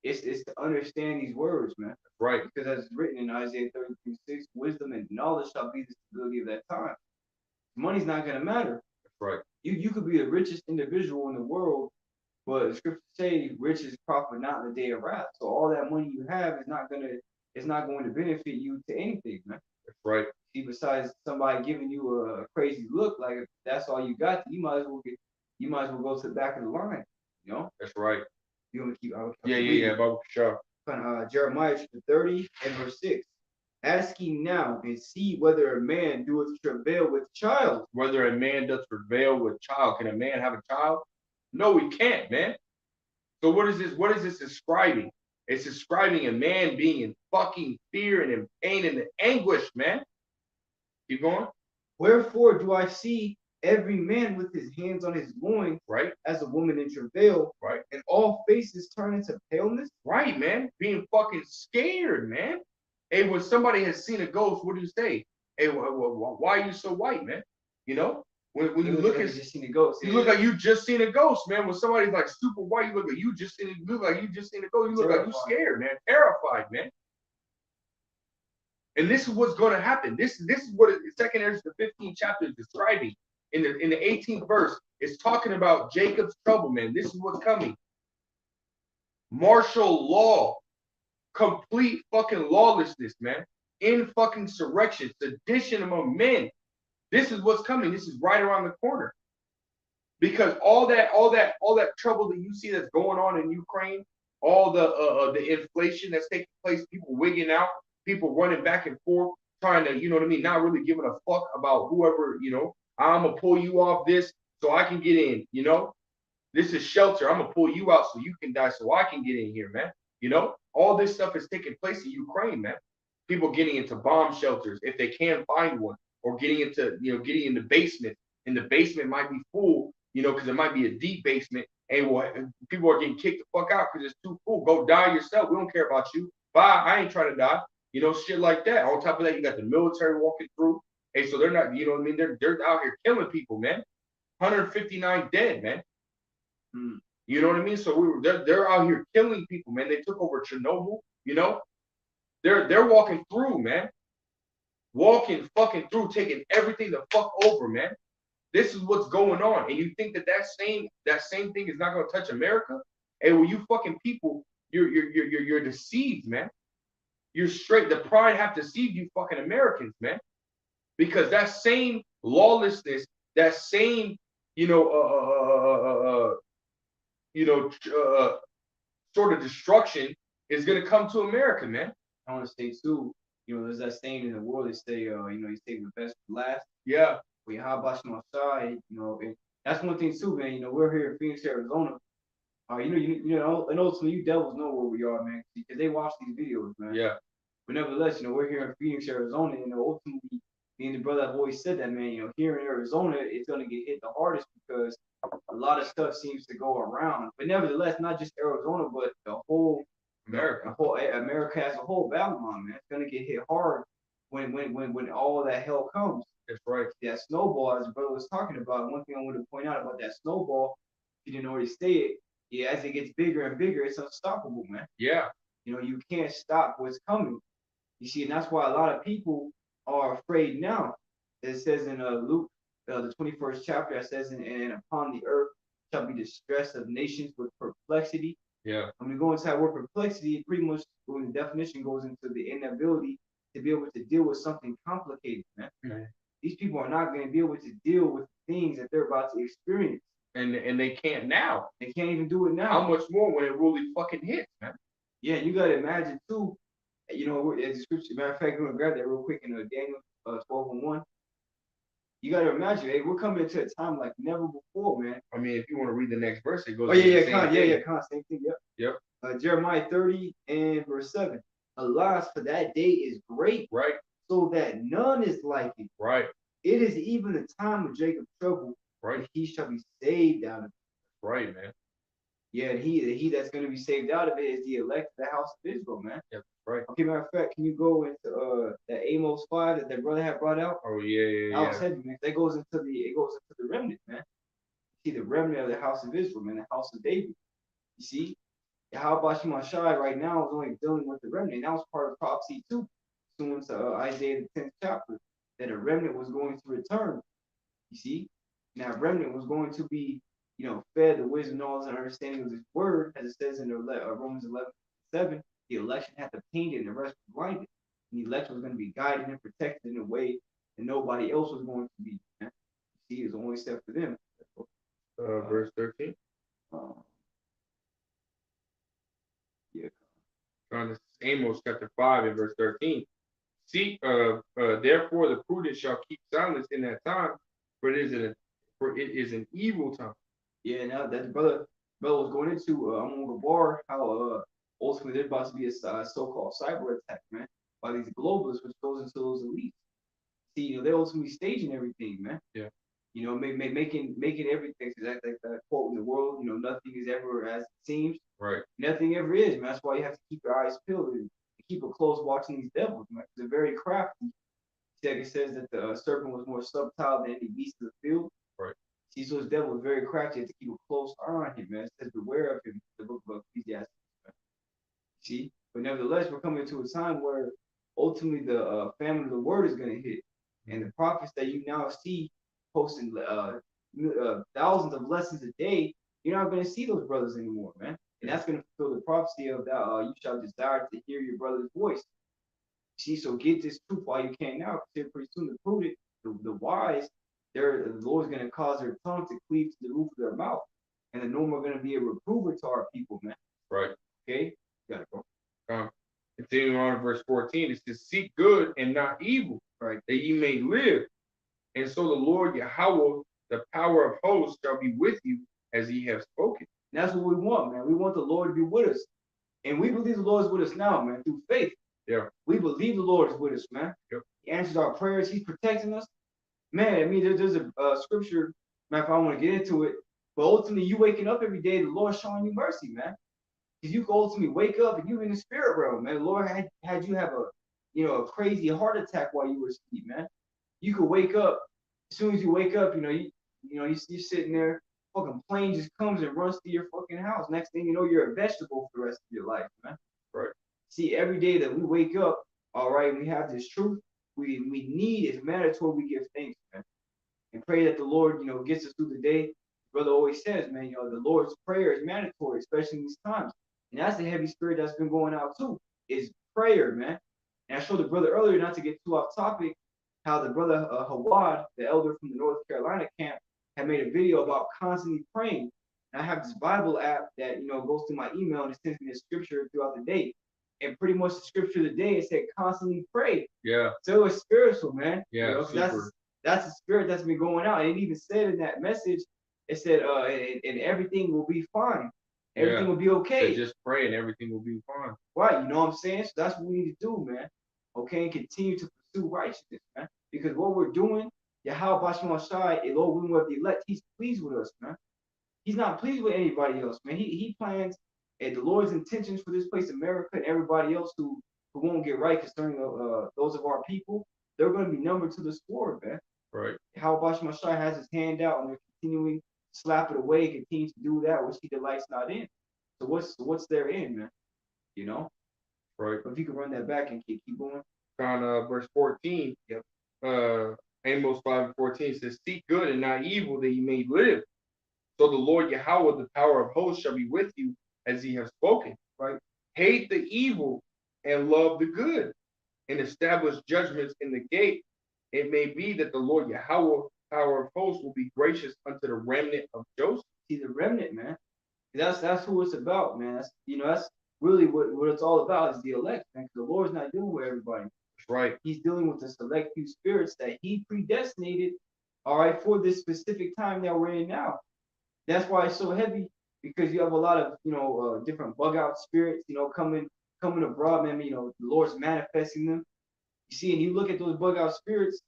It's to understand these words, man. Right. Because as it's written in Isaiah 33:6, wisdom and knowledge shall be the stability of that time. Money's not going to matter. That's right. You could be the richest individual in the world, but the scriptures say riches profit not in the day of wrath. So all that money you have is not going to benefit you to anything, man. That's right. See, besides somebody giving you a crazy look, like if that's all you got, you might as well go to the back of the line. That's right. You want to keep? Yeah, Bible sure. Jeremiah chapter 30 and verse 6. Ask ye now and see whether a man doeth travail with child. Whether a man does travail with child. Can a man have a child? No, he can't, man. So what is this? What is this describing? It's describing a man being in fucking fear and in pain and in anguish, man. Keep going. Wherefore do I see every man with his hands on his loins, Right, as a woman in travail, right, and all faces turn into paleness? right, man. Being fucking scared, man. Hey, when somebody has seen a ghost, what do you say? Hey, why are you so white, man? You know, when you look like at, you just seen a ghost. you look like you just seen a ghost, man. When somebody's like super white, you look like you just seen it. Look like you just seen a ghost. You look like you scared, man. Terrified, man. And this is what's going to happen. This is what Second Ezra, the 15th chapter, is describing. In the 18th verse, it's talking about Jacob's trouble, man. This is what's coming. Martial law, complete fucking lawlessness, man. In fucking insurrection, sedition among men. This is what's coming. This is right around the corner. Because all that trouble that you see that's going on in Ukraine, all the inflation that's taking place, people wigging out, people running back and forth, trying to, you know what I mean, not really giving a fuck about whoever, you know, I'm gonna pull you off this so I can get in, you know. This is shelter. I'm gonna pull you out so you can die so I can get in here, man. You know, all this stuff is taking place in Ukraine, man. People getting into bomb shelters if they can find one, or getting into, you know, getting in the basement. And the basement might be full, you know, because it might be a deep basement. And people are getting kicked the fuck out because it's too full. Go die yourself. We don't care about you. Bye. I ain't trying to die. You know, shit like that. On top of that, you got the military walking through. Hey, so they're not, you know what I mean? They're out here killing people, man. 159 dead, man. You know what I mean? So they're out here killing people, man. They took over Chernobyl, you know. They're walking through, man. Walking fucking through, taking everything the fuck over, man. This is what's going on. And you think that same thing is not gonna touch America? Hey, well, you fucking people, you're deceived, man. You're straight. The pride have deceived you fucking Americans, man. Because that same lawlessness, that same, you know, sort of destruction is gonna come to America, man. I want to say too, you know, there's that saying in the world, they say, you know, you save the best for last. Yeah. We how about my side, you know, and that's one thing too, man. You know, we're here in Phoenix, Arizona. You know, and ultimately, you devils know where we are, man, because they watch these videos, man. Yeah. But nevertheless, you know, we're here in Phoenix, Arizona, and ultimately, me and the brother have always said that, man. You know, here in Arizona, it's gonna get hit the hardest because a lot of stuff seems to go around. But nevertheless, not just Arizona, but the whole America as a whole, Babylon, man, it's gonna get hit hard when all that hell comes. That's right. That snowball, as the brother was talking about. One thing I want to point out about that snowball, if you didn't already say it, yeah, as it gets bigger and bigger, it's unstoppable, man. Yeah. You know, you can't stop what's coming. You see, and that's why a lot of people are afraid now. It says in Luke, the 21st chapter, it says, and upon the earth shall be distress of nations with perplexity. Yeah. When we go into that word perplexity, it pretty much, when the definition goes into the inability to be able to deal with something complicated, man. Mm-hmm. These people are not going to be able to deal with things that they're about to experience. And they can't now. They can't even do it now. How much more when it really fucking hits, man? Yeah, you got to imagine too, you know, as the scripture, matter of fact, I'm going to grab that real quick in Daniel 12:1. You got to imagine, hey, we're coming into a time like never before, man. I mean, if you want to read the next verse, it goes. Oh, same thing, yep. Yep. Jeremiah 30 and verse 7. Alas, for that day is great. Right. So that none is like it. Right. It is even the time of Jacob's trouble. Right. He shall be saved out of it. Right, man. Yeah, and he that's going to be saved out of it is the elect of the house of Israel, man. Yep. Right. Okay, matter of fact, can you go into that Amos 5 that their brother had brought out? Oh yeah. I was heavy, man. That goes into the remnant, man. You see the remnant of the house of Israel, man, the house of David. You see, how about Shimashai right now is only dealing with the remnant. That was part of prophecy too, soon to Isaiah the 10th chapter, that a remnant was going to return. You see, now remnant was going to be, you know, fed the wisdom, knowledge, and understanding of His word, as it says in Romans 11:7. The election had to paint it, and the rest was blinded. And the election was going to be guided and protected in a way that nobody else was going to be. You see, it's only step for them. Verse 13. This is Amos chapter 5 and verse 13. See, therefore the prudent shall keep silence in that time, for it is an evil time. Yeah, now that the brother Bro was going into Amon Bar, how ultimately there's about to be a so-called cyber attack, man, by these globalists, which goes into those elites. See, they're ultimately staging everything, man. Yeah. Making everything so like that quote in the world. Nothing is ever as it seems. Right. Nothing ever is, man. That's why you have to keep your eyes peeled and keep a close watching these devils, man. They're very crafty. Like it says that the serpent was more subtle than any beast of the field. Right. See, so this devil is very crafty. You have to keep a close eye on him, man. It says, beware of him, the book of Ecclesiastes. See, but nevertheless, we're coming to a time where ultimately the famine of the word is going to hit, and the prophets that you now see posting thousands of lessons a day, you're not going to see those brothers anymore, man. And that's going to fulfill the prophecy of that you shall desire to hear your brother's voice. See, so get this truth while you can now, because pretty soon the prudent, the wise, the Lord's going to cause their tongue to cleave to the roof of their mouth, and the no more going to be a reprover to our people, man. Right. Okay, got it, bro. Continuing on in verse 14, it says, seek good and not evil, right, that ye may live. And so the Lord Yahweh, the power of hosts, shall be with you as he has spoken. And that's what we want, man. We want the Lord to be with us. And we believe the Lord is with us now, man, through faith. Yeah. We believe the Lord is with us, man. Yep. He answers our prayers. He's protecting us. Man, I mean, there's a scripture, man, if I want to get into it, but ultimately you waking up every day, the Lord showing you mercy, man. Because you can ultimately wake up and you're in the spirit realm, man. The Lord had you have a crazy heart attack while you were asleep, man. You could wake up, as soon as you wake up, you're sitting there, fucking plane just comes and runs through your fucking house. Next thing you know, you're a vegetable for the rest of your life, man. Right. See, every day that we wake up, all right, we have this truth. We need, it's mandatory we give thanks, man. And pray that the Lord, gets us through the day. Brother always says, man, the Lord's prayer is mandatory, especially in these times. And that's the heavy spirit that's been going out too, is prayer, man. And I showed the brother earlier, not to get too off topic, how the brother Hawad, the elder from the North Carolina camp, had made a video about constantly praying. And I have this Bible app that goes to my email and it sends me a scripture throughout the day. And pretty much the scripture of the day, it said constantly pray. Yeah. So it's spiritual, man. Yeah. That's the spirit that's been going out. And it even said in that message, it said, and everything will be fine. Everything will be okay. So just pray and everything will be fine. Right, you know what I'm saying? So that's what we need to do, man. Okay, and continue to pursue righteousness, man. Because what we're doing, Yahweh Bashim Shai, Lord, we were the elect, he's pleased with us, man. He's not pleased with anybody else, man. He plans the Lord's intentions for this place, America, and everybody else who won't get right concerning those of our people. They're going to be numbered to the sword, man. Right. Yahweh Bashim Shai has his hand out, and they're continuing to slap it away, continue to do that which he delights not in. So what's their end, man? Right. But if you could run that back and keep going. On verse 14, yep. Amos 5:14 says, seek good and not evil, that ye may live. So the Lord Yahweh, the power of hosts, shall be with you as he has spoken. Right. Hate the evil and love the good, and establish judgments in the gate. It may be that the Lord Yahweh, power of hosts, will be gracious unto the remnant of Joseph. See, the remnant, man. That's who it's about, man. That's really what it's all about, is the elect, man. Because the Lord's not dealing with everybody. That's right. He's dealing with the select few spirits that he predestinated, all right, for this specific time that we're in now. That's why it's so heavy, because you have a lot of different bug out spirits, coming abroad, man. The Lord's manifesting them. You see, and you look at those bug out spirits.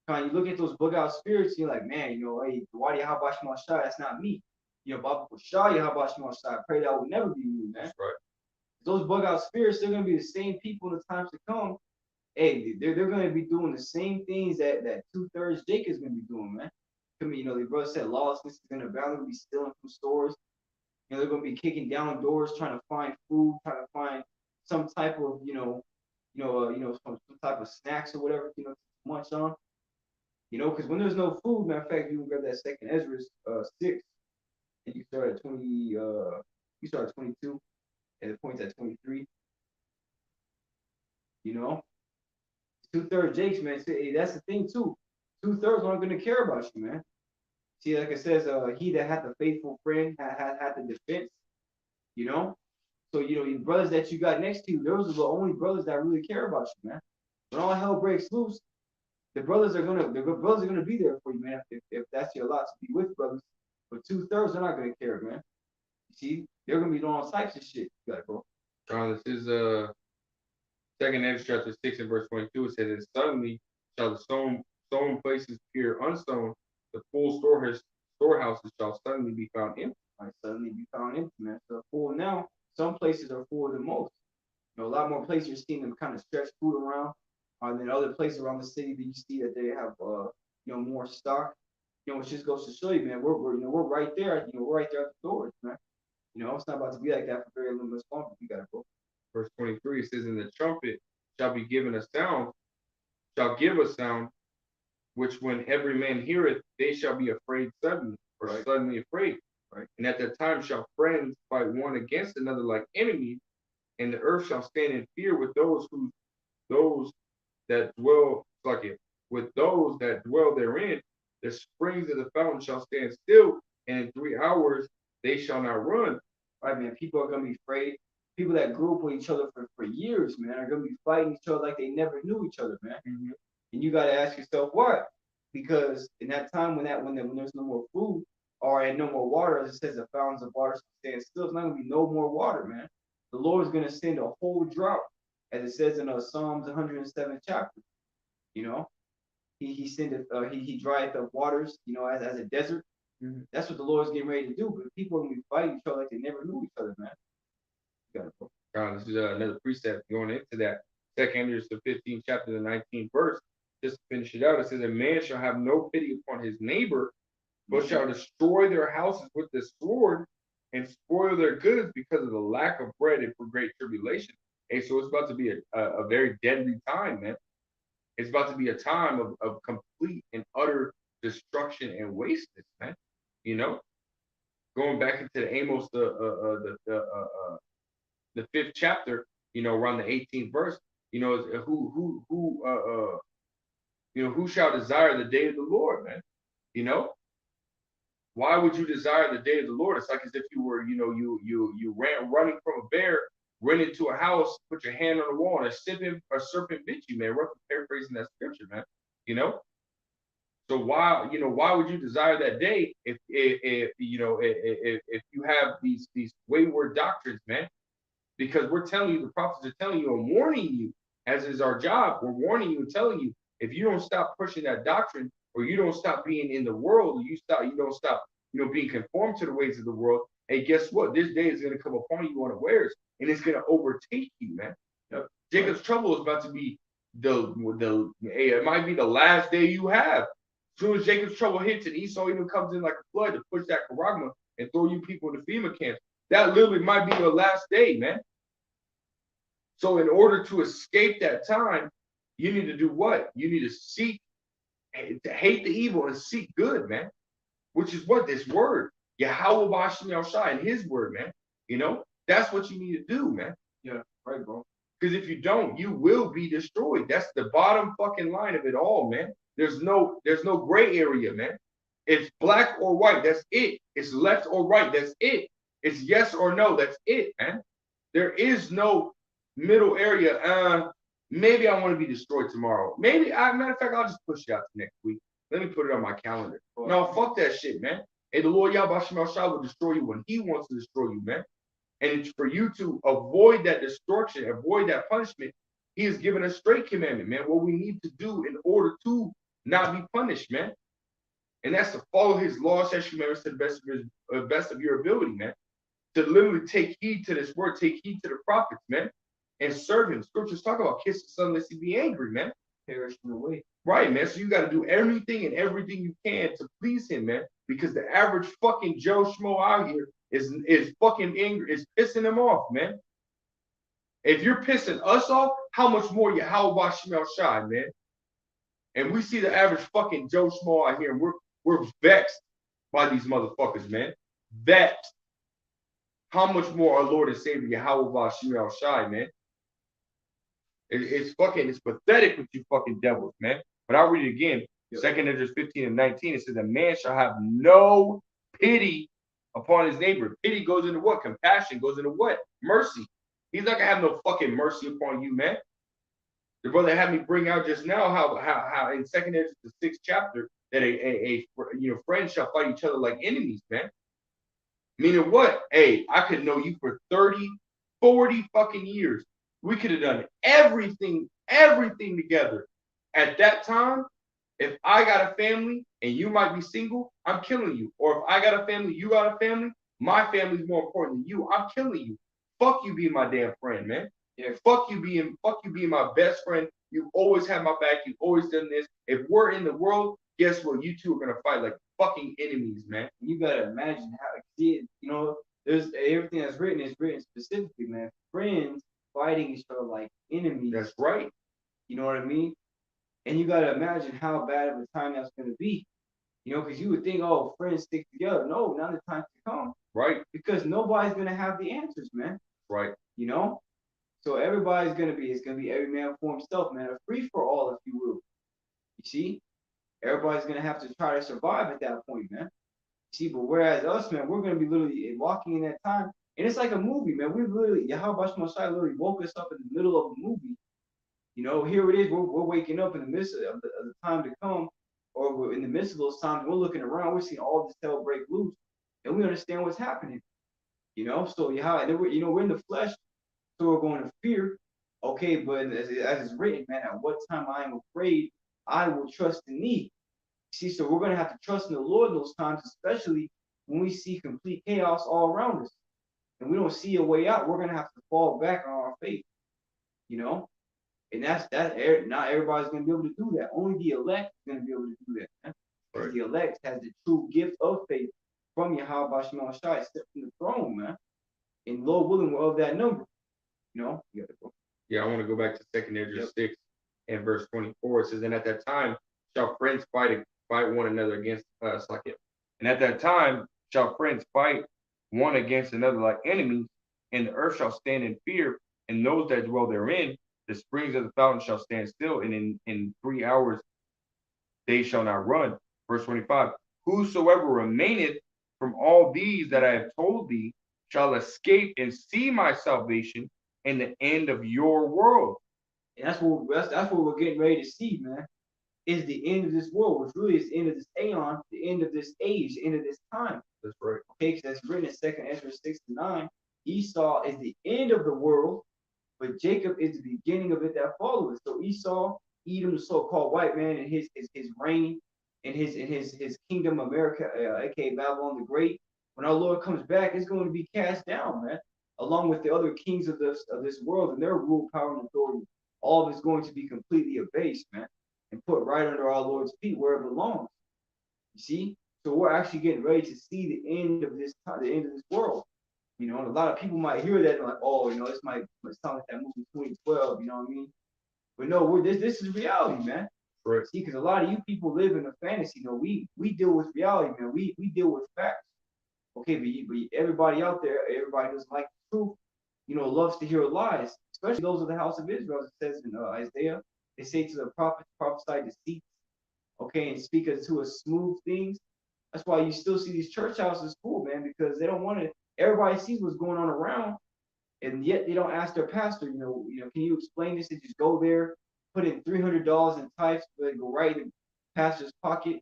You're like, man, hey, why do you have that's not me. Baba Shah, Yahweh I pray that will never be me, man. That's right. Those bug out spirits, they're gonna be the same people in the times to come. Hey, they're gonna be doing the same things that 2/3 Jake is gonna be doing, man. The brother said lawlessness is gonna abound, be stealing from stores. They're gonna be kicking down doors, trying to find food, trying to find some type of, some type of snacks or whatever, to munch on. Because when there's no food, matter of fact, you can grab that second Ezra 6, and you start at 20. You start at 22, and it points at 23. 2/3 Jakes, man. See, that's the thing too. 2/3 aren't gonna care about you, man. See, like it says, he that had the faithful friend had the defense. So your brothers that you got next to you, those are the only brothers that really care about you, man. When all hell breaks loose, the brothers are gonna be there for you, man. If that's your lot to be with brothers, but 2/3 are not gonna care, man. See, they're gonna be doing all types of shit. You got it, bro. This is Second Ezra chapter 6 and verse 22. It says, "And suddenly shall the sown places appear unsown, the full storehouses shall suddenly be found empty." Like suddenly be found empty, man. So full now. Some places are full than most. You know, a lot more places you're seeing them kind of stretch food around. And then other places around the city that you see that they have more stock. You know, which just goes to show you, man, we're right there. You know, we're right there at the doors, man. You know, it's not about to be like that for very much longer. You gotta go. Verse 23, it says, "And the trumpet shall be given a sound, shall give a sound, which when every man heareth, they shall be afraid suddenly, or suddenly afraid. Right. And at that time shall friends fight one against another like enemies, and the earth shall stand in fear with those that dwell with those that dwell therein. The springs of the fountain shall stand still, and in 3 hours they shall not run." Right, man. People are gonna be afraid. People that grew up with each other for years, man, are gonna be fighting each other like they never knew each other, man. Mm-hmm. And you gotta ask yourself why. Because in that time when there's no more food and no more water, as it says, the fountains of water stand still, it's not gonna be no more water, man. The Lord is gonna send a whole drought, as it says in Psalms 107 chapter. You know, he sendeth he drieth the waters, you know, as a desert. Mm-hmm. That's what the Lord's getting ready to do. But people are gonna be fighting each other like they never knew each other, man. This is another precept going into that. 2 Ezra the 15th chapter, the 19th verse. Just to finish it out, it says, "A man shall have no pity upon his neighbor, but shall destroy their houses with the sword and spoil their goods because of the lack of bread and for great tribulation." Hey, so it's about to be a very deadly time, man. It's about to be a time of complete and utter destruction and wasteness, man. You know, going back into the Amos, the 5th chapter, you know, around the 18th verse, you know, who shall desire the day of the Lord, man? You know, why would you desire the day of the Lord? It's like as if you were, you know, you ran running from a bear, ran into a house, put your hand on the wall, and a serpent bit you, man. Roughly paraphrasing that scripture, man. You know. So why would you desire that day if you have these wayward doctrines, man? Because we're telling you, the prophets are telling you and warning you, as is our job. We're warning you and telling you, if you don't stop pushing that doctrine, or you don't stop being in the world, or you don't stop, being conformed to the ways of the world, hey, guess what? This day is going to come upon you unawares, and it's going to overtake you, man. Jacob's trouble is about to be it might be the last day you have. As soon as Jacob's trouble hits and Esau even comes in like a flood to push that charagma and throw you people into FEMA camps, that literally might be your last day, man. So in order to escape that time, you need to do what? You need to hate the evil and seek good, man. Which is what this word, Yahweh Bashim Yahushai, and his word, man. That's what you need to do, man. Yeah, right, bro. Because if you don't, you will be destroyed. That's the bottom fucking line of it all, man. There's no gray area, man. It's black or white. That's it. It's left or right. That's it. It's yes or no. That's it, man. There is no middle area. Maybe I want to be destroyed tomorrow. Maybe, matter of fact, I'll just push it out to next week. Let me put it on my calendar. No, fuck that shit, man. Hey, the Lord Yahweh Shah will destroy you when he wants to destroy you, man. And it's for you to avoid that destruction, avoid that punishment. He has given us straight commandment, man, what we need to do in order to not be punished, man. And that's to follow his laws, statutes, commandments to the best of your ability, man. To literally take heed to this word, take heed to the prophets, man, and serve him. Scriptures talk about kiss the son lest he be angry, man. Perish in the way. Right, man. So you got to do everything and everything you can to please him, man. Because the average fucking Joe Schmo out here is fucking angry, is pissing him off, man. If you're pissing us off, how much more Yahweh Bashim Shai, man? And we see the average fucking Joe Schmo out here, and we're vexed by these motherfuckers, man. Vexed. How much more our Lord and Savior Yahweh Bashim Shai, man? It's pathetic with you fucking devils, man. But I'll read it again. 2 Ezra 15 and 19, it says, "A man shall have no pity upon his neighbor." Pity goes into what? Compassion goes into what? Mercy. He's not gonna have no fucking mercy upon you, man. The brother had me bring out just now how in 2 Ezra the 6th chapter that a friends shall fight each other like enemies, man. Meaning what? Hey, I could know you for 30, 40 fucking years. We could have done everything together. At that time, if I got a family and you might be single, I'm killing you. Or if I got a family, you got a family, my family's more important than you. I'm killing you. Fuck you being my damn friend, man. Yeah, fuck you being my best friend. You always have my back. You always done this. If we're in the world, guess what? You two are gonna fight like fucking enemies, man. You gotta imagine how see it, there's everything that's written is written specifically, man. Friends fighting each other like enemies. That's right. You know what I mean? And you gotta imagine how bad of a time that's gonna be. Because you would think, oh, friends stick together. No, not the time to come. Right. Because nobody's gonna have the answers, man. Right. So everybody's it's gonna be every man for himself, man. A free for all, if you will. You see? Everybody's gonna have to try to survive at that point, man. See, but whereas us, man, we're gonna be literally walking in that time, and it's like a movie, man. We literally, Yahweh Shai literally woke us up in the middle of a movie. Here it is. We're waking up in the midst of the time to come, or we're in the midst of those times. We're looking around. We're seeing all this hell break loose, and we understand what's happening. So Yahweh, and then we're in the flesh, so we're going to fear. Okay, but as it's written, man, at what time I am afraid, I will trust in thee. See, so we're going to have to trust in the Lord in those times, especially when we see complete chaos all around us and we don't see a way out. We're going to have to fall back on our faith, and that's not everybody's going to be able to do that. Only the elect is going to be able to do that. Man. Right. The elect has the true gift of faith from Yahweh Shema Shai, stepped from the throne, man. And Lord willing, we're of that number. You gotta go. Yeah, I want to go back to 2 Ezra 6 and verse 24. It says, and at that time shall friends fight one another against us like it. And at that time shall friends fight one against another like enemies, and the earth shall stand in fear, and those that dwell therein, the springs of the fountain shall stand still, and in 3 hours they shall not run. Verse 25, whosoever remaineth from all these that I have told thee shall escape and see my salvation and the end of your world. And that's what we're getting ready to see, man. Is the end of this world, which really is the end of this aeon, the end of this age, the end of this time. That's right. Okay, because that's written in 2 Ezra 6-9. Esau is the end of the world, but Jacob is the beginning of it that follows. So Esau, Edom, the so-called white man, and his reign and his kingdom, America, aka Babylon the Great. When our Lord comes back, it's going to be cast down, man, along with the other kings of this world and their rule, power, and authority. All of it's going to be completely abased, man, and put right under our Lord's feet where it belongs. You see? So we're actually getting ready to see the end of this time, the end of this world. And a lot of people might hear that and like, oh, this might sound like that movie 2012, you know what I mean? But no, this is reality, man. Right. See, because a lot of you people live in a fantasy. We deal with reality, man. We deal with facts. Okay, but everybody out there, everybody doesn't like the truth, loves to hear lies, especially those of the house of Israel. It says in Isaiah, they say to the prophets, prophesy deceits, okay, and speak unto us smooth things. That's why you still see these church houses full, man, because they don't want to. Everybody sees what's going on around, and yet they don't ask their pastor, can you explain this? And just go there, put in $300 in tithes, go right in the pastor's pocket,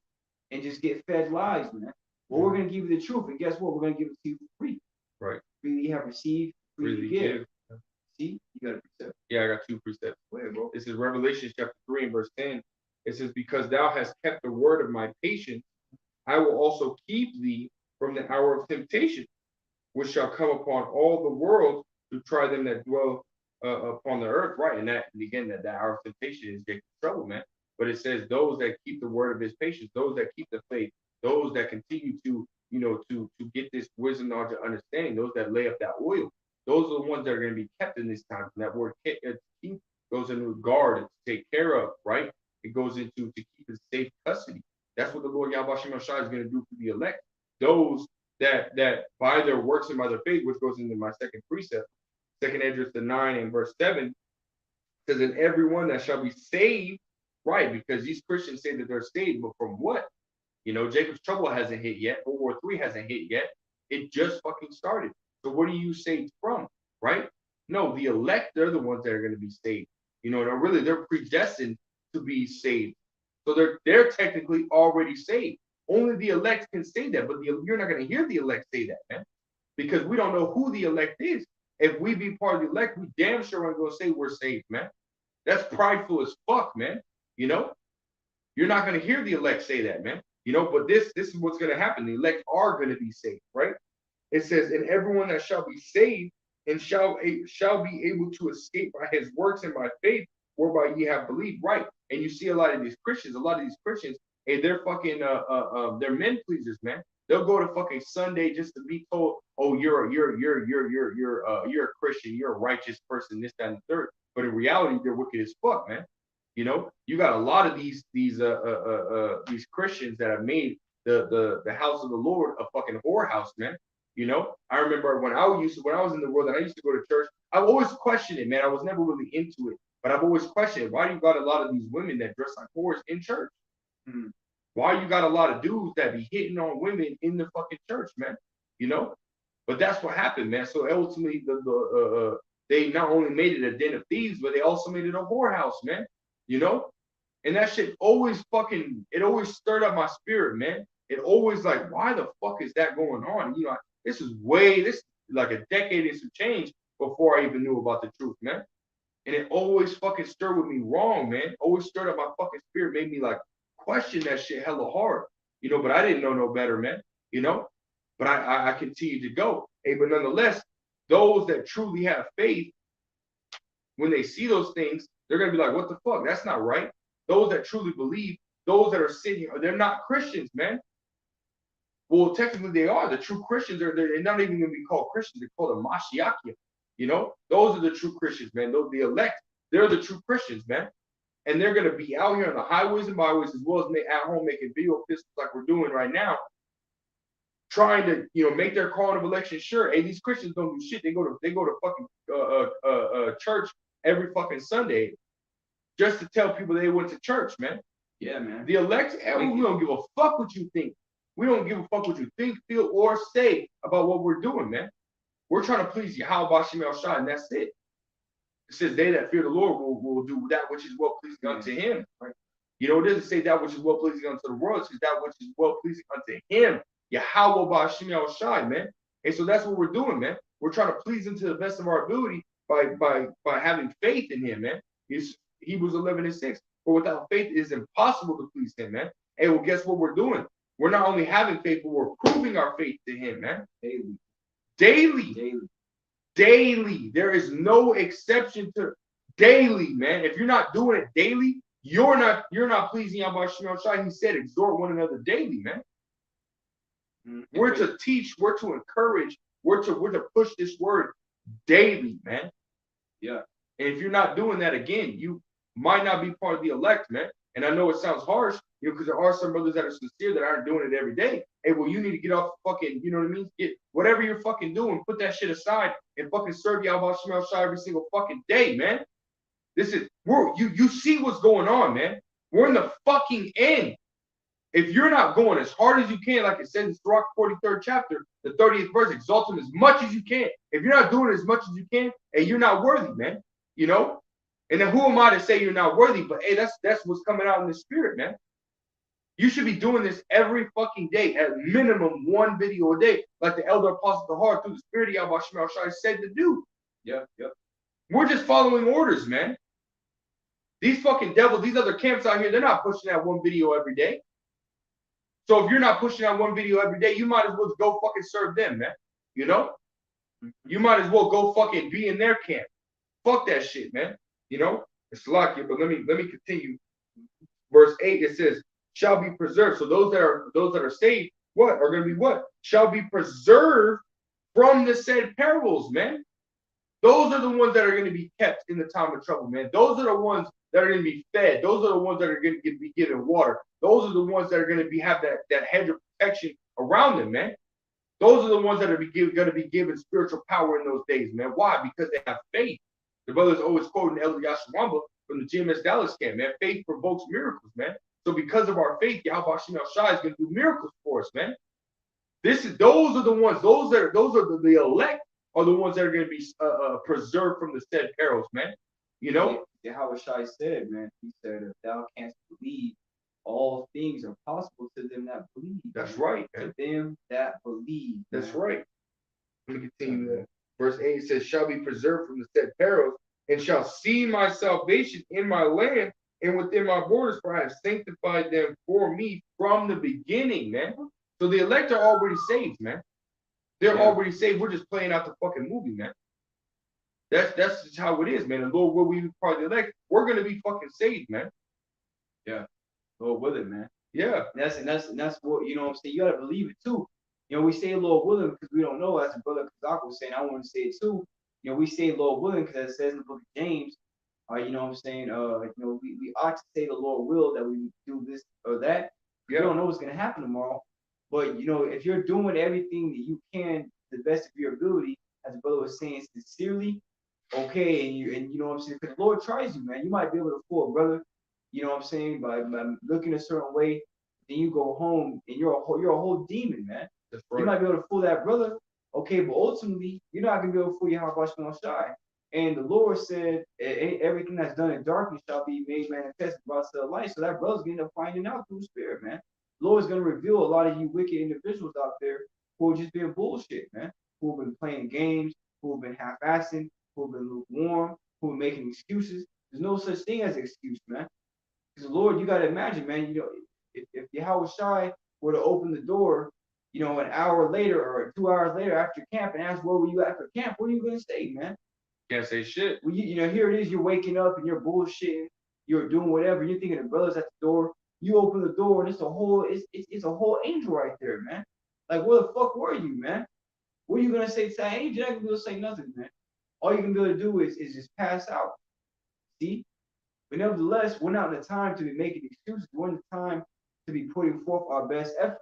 and just get fed lies, man. Well, we're going to give you the truth, and guess what? We're going to give it to you for free. Right. Freely have received, freely give. See, you got a precept. Yeah, I got 2 precepts. Go ahead, bro. This is Revelation chapter 3 and verse 10. It says, because thou hast kept the word of my patience, I will also keep thee from the hour of temptation, which shall come upon all the world to try them that dwell upon the earth. Right. And again, that hour of temptation is Jacob's trouble, man. But it says those that keep the word of his patience, those that keep the faith, those that continue to, to get this wisdom, knowledge, and understanding, those that lay up that oil, those are the ones that are going to be kept in this time. And that word keep goes into guard, to take care of, right? It goes into to keep in safe custody. That's what the Lord Yahweh Shema Shai is going to do for the elect. Those that by their works and by their faith, which goes into my second precept, 2 Ezra 9 and verse 7, says, and everyone that shall be saved, right? Because these Christians say that they're saved, but from what? Jacob's trouble hasn't hit yet. World War III hasn't hit yet. It just fucking started. So what are you saved from, right? No, the elect, they're the ones that are going to be saved. They're predestined to be saved. So they're technically already saved. Only the elect can say that, but you're not going to hear the elect say that, man. because we don't know who the elect is. If we be part of the elect, we damn sure aren't going to say we're saved, man. That's prideful as fuck, man. You know, you're not going to hear the elect say that, man. You know, but this is what's going to happen. The elect are going to be saved, right? It says, and everyone that shall be saved and shall be able to escape by his works and by faith, whereby ye have believed, right? And you see a lot of these Christians, hey, they're fucking they're men pleasers, man. They'll go to fucking Sunday just to be told, oh, you're a Christian, you're a righteous person, this, that, and the third. But in reality, they're wicked as fuck, man. You know, you got a lot of these Christians that have made the house of the Lord a fucking whorehouse, man. You know, I remember when I was in the world and I used to go to church, I've always questioned it, man. I was never really into it, but I've always questioned, why do you got a lot of these women that dress like whores in church? Why you got a lot of dudes that be hitting on women in the fucking church, man? You know, but that's what happened, man. So ultimately, they not only made it a den of thieves, but they also made it a whorehouse, man. You know, and that shit always stirred up my spirit, man. It always like, why the fuck is that going on? You know, this is like a decade and some change before I even knew about the truth, man. And it always fucking stirred with me wrong, man. Always stirred up my fucking spirit, made me like question that shit hella hard, you know, but I didn't know no better, man, you know, but I continued to go. Hey, but nonetheless, those that truly have faith, when they see those things, they're going to be like, what the fuck? That's not right. Those that truly believe, those that are sitting, they're not Christians, man. Well, technically they are. The true Christians, they're not even going to be called Christians. They're called the Mashiachim. You know, those are the true Christians, man. Those, the elect, they're the true Christians, man. And they're going to be out here on the highways and byways, as well as at home making video pistols like we're doing right now, trying to, you know, make their call of election sure. Hey, these Christians don't do shit. They go to fucking church every fucking Sunday just to tell people they went to church, man. Yeah, man. The elect, we don't give a fuck what you think. We don't give a fuck what you think, feel, or say about what we're doing, man. We're trying to please Yahweh Shem El Shai, and that's it. It says, they that fear the Lord will do that which is well pleasing unto him. Right? You know, it doesn't say that which is well pleasing unto the world. It says that which is well pleasing unto him. Yahweh Shem El Shai, man. And so that's what we're doing, man. We're trying to please him to the best of our ability by having faith in him, man. Hebrews 11:6. For without faith, it is impossible to please him, man. Hey, well, guess what we're doing? We're not only having faith, but we're proving our faith to him, man. Daily. There is no exception to daily, man. If you're not doing it daily, you're not pleasing Yahweh Shem El Shai. He said, exhort one another daily, man. We're to teach, we're to encourage, we're to push this word daily, man. Yeah. And if you're not doing that, again, you might not be part of the elect, man. And I know it sounds harsh, you know, because there are some brothers that are sincere that aren't doing it every day. Hey, well, you need to get off fucking, you know what I mean? Get whatever you're fucking doing, put that shit aside and fucking serve Yahweh Shem El Shai every single fucking day, man. This is you see what's going on, man. We're in the fucking end. If you're not going as hard as you can, like it says in Sirach 43rd chapter, the 30th verse, exalt him as much as you can. If you're not doing it as much as you can, hey, you're not worthy, man. You know? And then who am I to say you're not worthy? But hey, that's what's coming out in the spirit, man. You should be doing this every fucking day, at minimum one video a day, like the elder apostle Tahar through the spirit of Yahweh Shem El Shai said to do. Yep. We're just following orders, man. These fucking devils, these other camps out here, they're not pushing out one video every day. So if you're not pushing out one video every day, you might as well just go fucking serve them, man. You know? You might as well go fucking be in their camp. Fuck that shit, man. You know? It's lucky, but let me continue. Verse 8, it says, shall be preserved. So those that are saved, what? Are going to be what? Shall be preserved from the said perils, man. Those are the ones that are going to be kept in the time of trouble, man. Those are the ones that are going to be fed. Those are the ones that are going to be given water. Those are the ones that are going to have that hedge of protection around them, man. Those are the ones that are going to be given spiritual power in those days, man. Why? Because they have faith. The brother's always quoting Elder Yashawamba from the GMS Dallas camp, man. Faith provokes miracles, man. So because of our faith, Yahweh Shem El Shai is going to do miracles for us, man. Those are the ones. Those are the elect are the ones that are going to be preserved from the said perils, man. You know. Yahweh Shai said, man. He said, if thou canst believe, all things are possible to them that believe. That's right, man. To them that believe. That's right. Let me continue that. Verse 8 says, shall be preserved from the said perils, and shall see my salvation in my land and within my borders, for I have sanctified them for me from the beginning, man. So the elect are already saved, man. They're already saved. We're just playing out the fucking movie, man. That's just how it is, man. And Lord, will we be part of the elect? We're gonna be fucking saved, man. Yeah, Lord willing, man. Yeah. And that's what, you know what I'm saying. You gotta believe it too. You know, we say Lord willing because we don't know. As the brother Kazak was saying, I want to say it too. You know, we say Lord willing because it says in the book of James, you know what I'm saying, you know, we ought to say the Lord will that we do this or that. Yeah. We don't know what's gonna happen tomorrow. But you know, if you're doing everything that you can to the best of your ability, as the brother was saying, sincerely, okay, and you know what I'm saying, because the Lord tries you, man. You might be able to fool a brother, you know what I'm saying, by looking a certain way. Then you go home and you're a whole demon, man. That's right. You might be able to fool that brother, okay, but ultimately you're not gonna be able to fool Yahweh Shai. And the Lord said, everything that's done in darkness shall be made manifest brought to the light. So that brother's gonna end up finding out through the Spirit, man. The Lord's gonna reveal a lot of you wicked individuals out there who are just being bullshit, man. Who have been playing games, who have been half-assing, who have been lukewarm, who are making excuses. There's no such thing as excuse, man. Because the Lord, you gotta imagine, man. You know, if Yahweh Shai were to open the door, you know, an hour later or 2 hours later after camp and ask where were you after camp, where are you gonna stay, man? Can't say shit. Well, you know, here it is, you're waking up and you're bullshitting, you're doing whatever, you're thinking the brother's at the door, you open the door and it's a whole angel right there, man. Like, where the fuck were you, man? What are you gonna say to that angel? You're not gonna be able to say nothing, man. All you can be able to do is just pass out. See? But nevertheless, we're not in the time to be making excuses. We're in the time to be putting forth our best effort.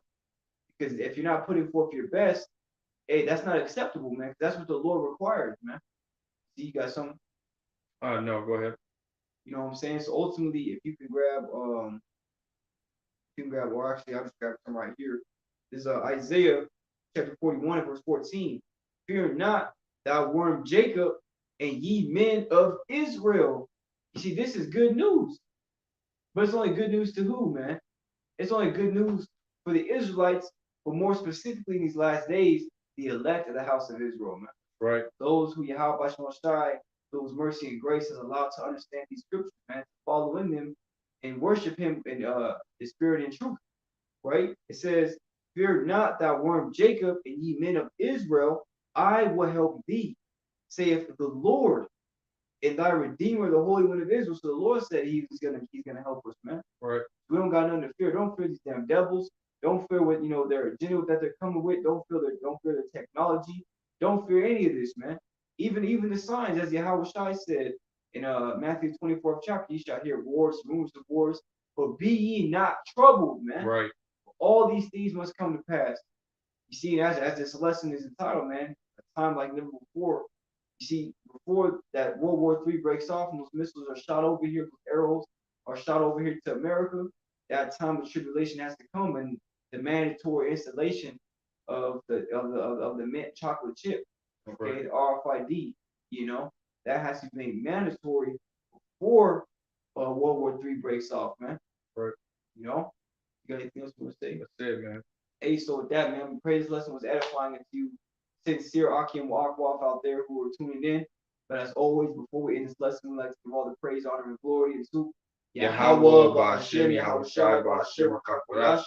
Because if you're not putting forth your best, hey, that's not acceptable, man. That's what the Lord requires, man. See, you got something? No, go ahead. You know what I'm saying? So ultimately, if you can grab, or actually, I'll just grab some right here. This is Isaiah chapter 41, verse 14. Fear not, thou worm Jacob, and ye men of Israel. You see, this is good news. But it's only good news to who, man? It's only good news for the Israelites, but more specifically in these last days, the elect of the house of Israel, man. Right. Those who Yahweh Shai, those mercy and grace is allowed to understand these scriptures, man, to follow in them and worship him in the spirit and truth. Right? It says, fear not, thou worm Jacob, and ye men of Israel, I will help thee, saith the Lord, and thy Redeemer, the Holy One of Israel. So the Lord said he's gonna help us, man. Right. We don't got nothing to fear. Don't fear these damn devils. Don't fear what, you know, their agenda that they're coming with. Don't fear their technology. Don't fear any of this, man. Even the signs, as Yahweh Shai said in Matthew 24th chapter, ye shall hear wars, rumors of wars, but be ye not troubled, man. Right. All these things must come to pass. You see, as this lesson is entitled, man, a time like never before. You see, before that World War III breaks off and those missiles are shot over here, arrows are shot over here to America, that time of tribulation has to come, and the mandatory installation of the mint chocolate chip, okay, right. The RFID, you know, that has to be made mandatory before World War III breaks off, man. Right. You know, you got anything else you want to say? That's it, man. Hey, so with that, man, we pray this lesson was edifying to you, sincere Akim Wakwaf out there who are tuning in. But as always, before we end this lesson, we'd like to give all the praise, honor, and glory and to Yahweh, Ba'ashem, Yahweh Shai, Ba'ashem, Kakwayash.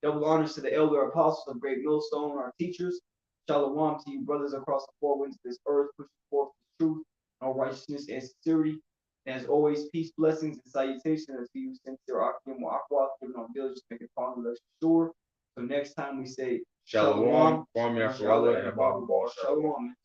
Double honors to the elder apostles of Great Millstone, our teachers. Shalom to you, brothers across the four winds of this earth, pushing forth the truth, all righteousness, and sincerity. And as always, peace, blessings, and salutations to you, sincere Akim Wakwaf, giving on diligence, making upon the sure. So next time we say Shalom, Kwame Shalom, and Babu Shalom. Shalom.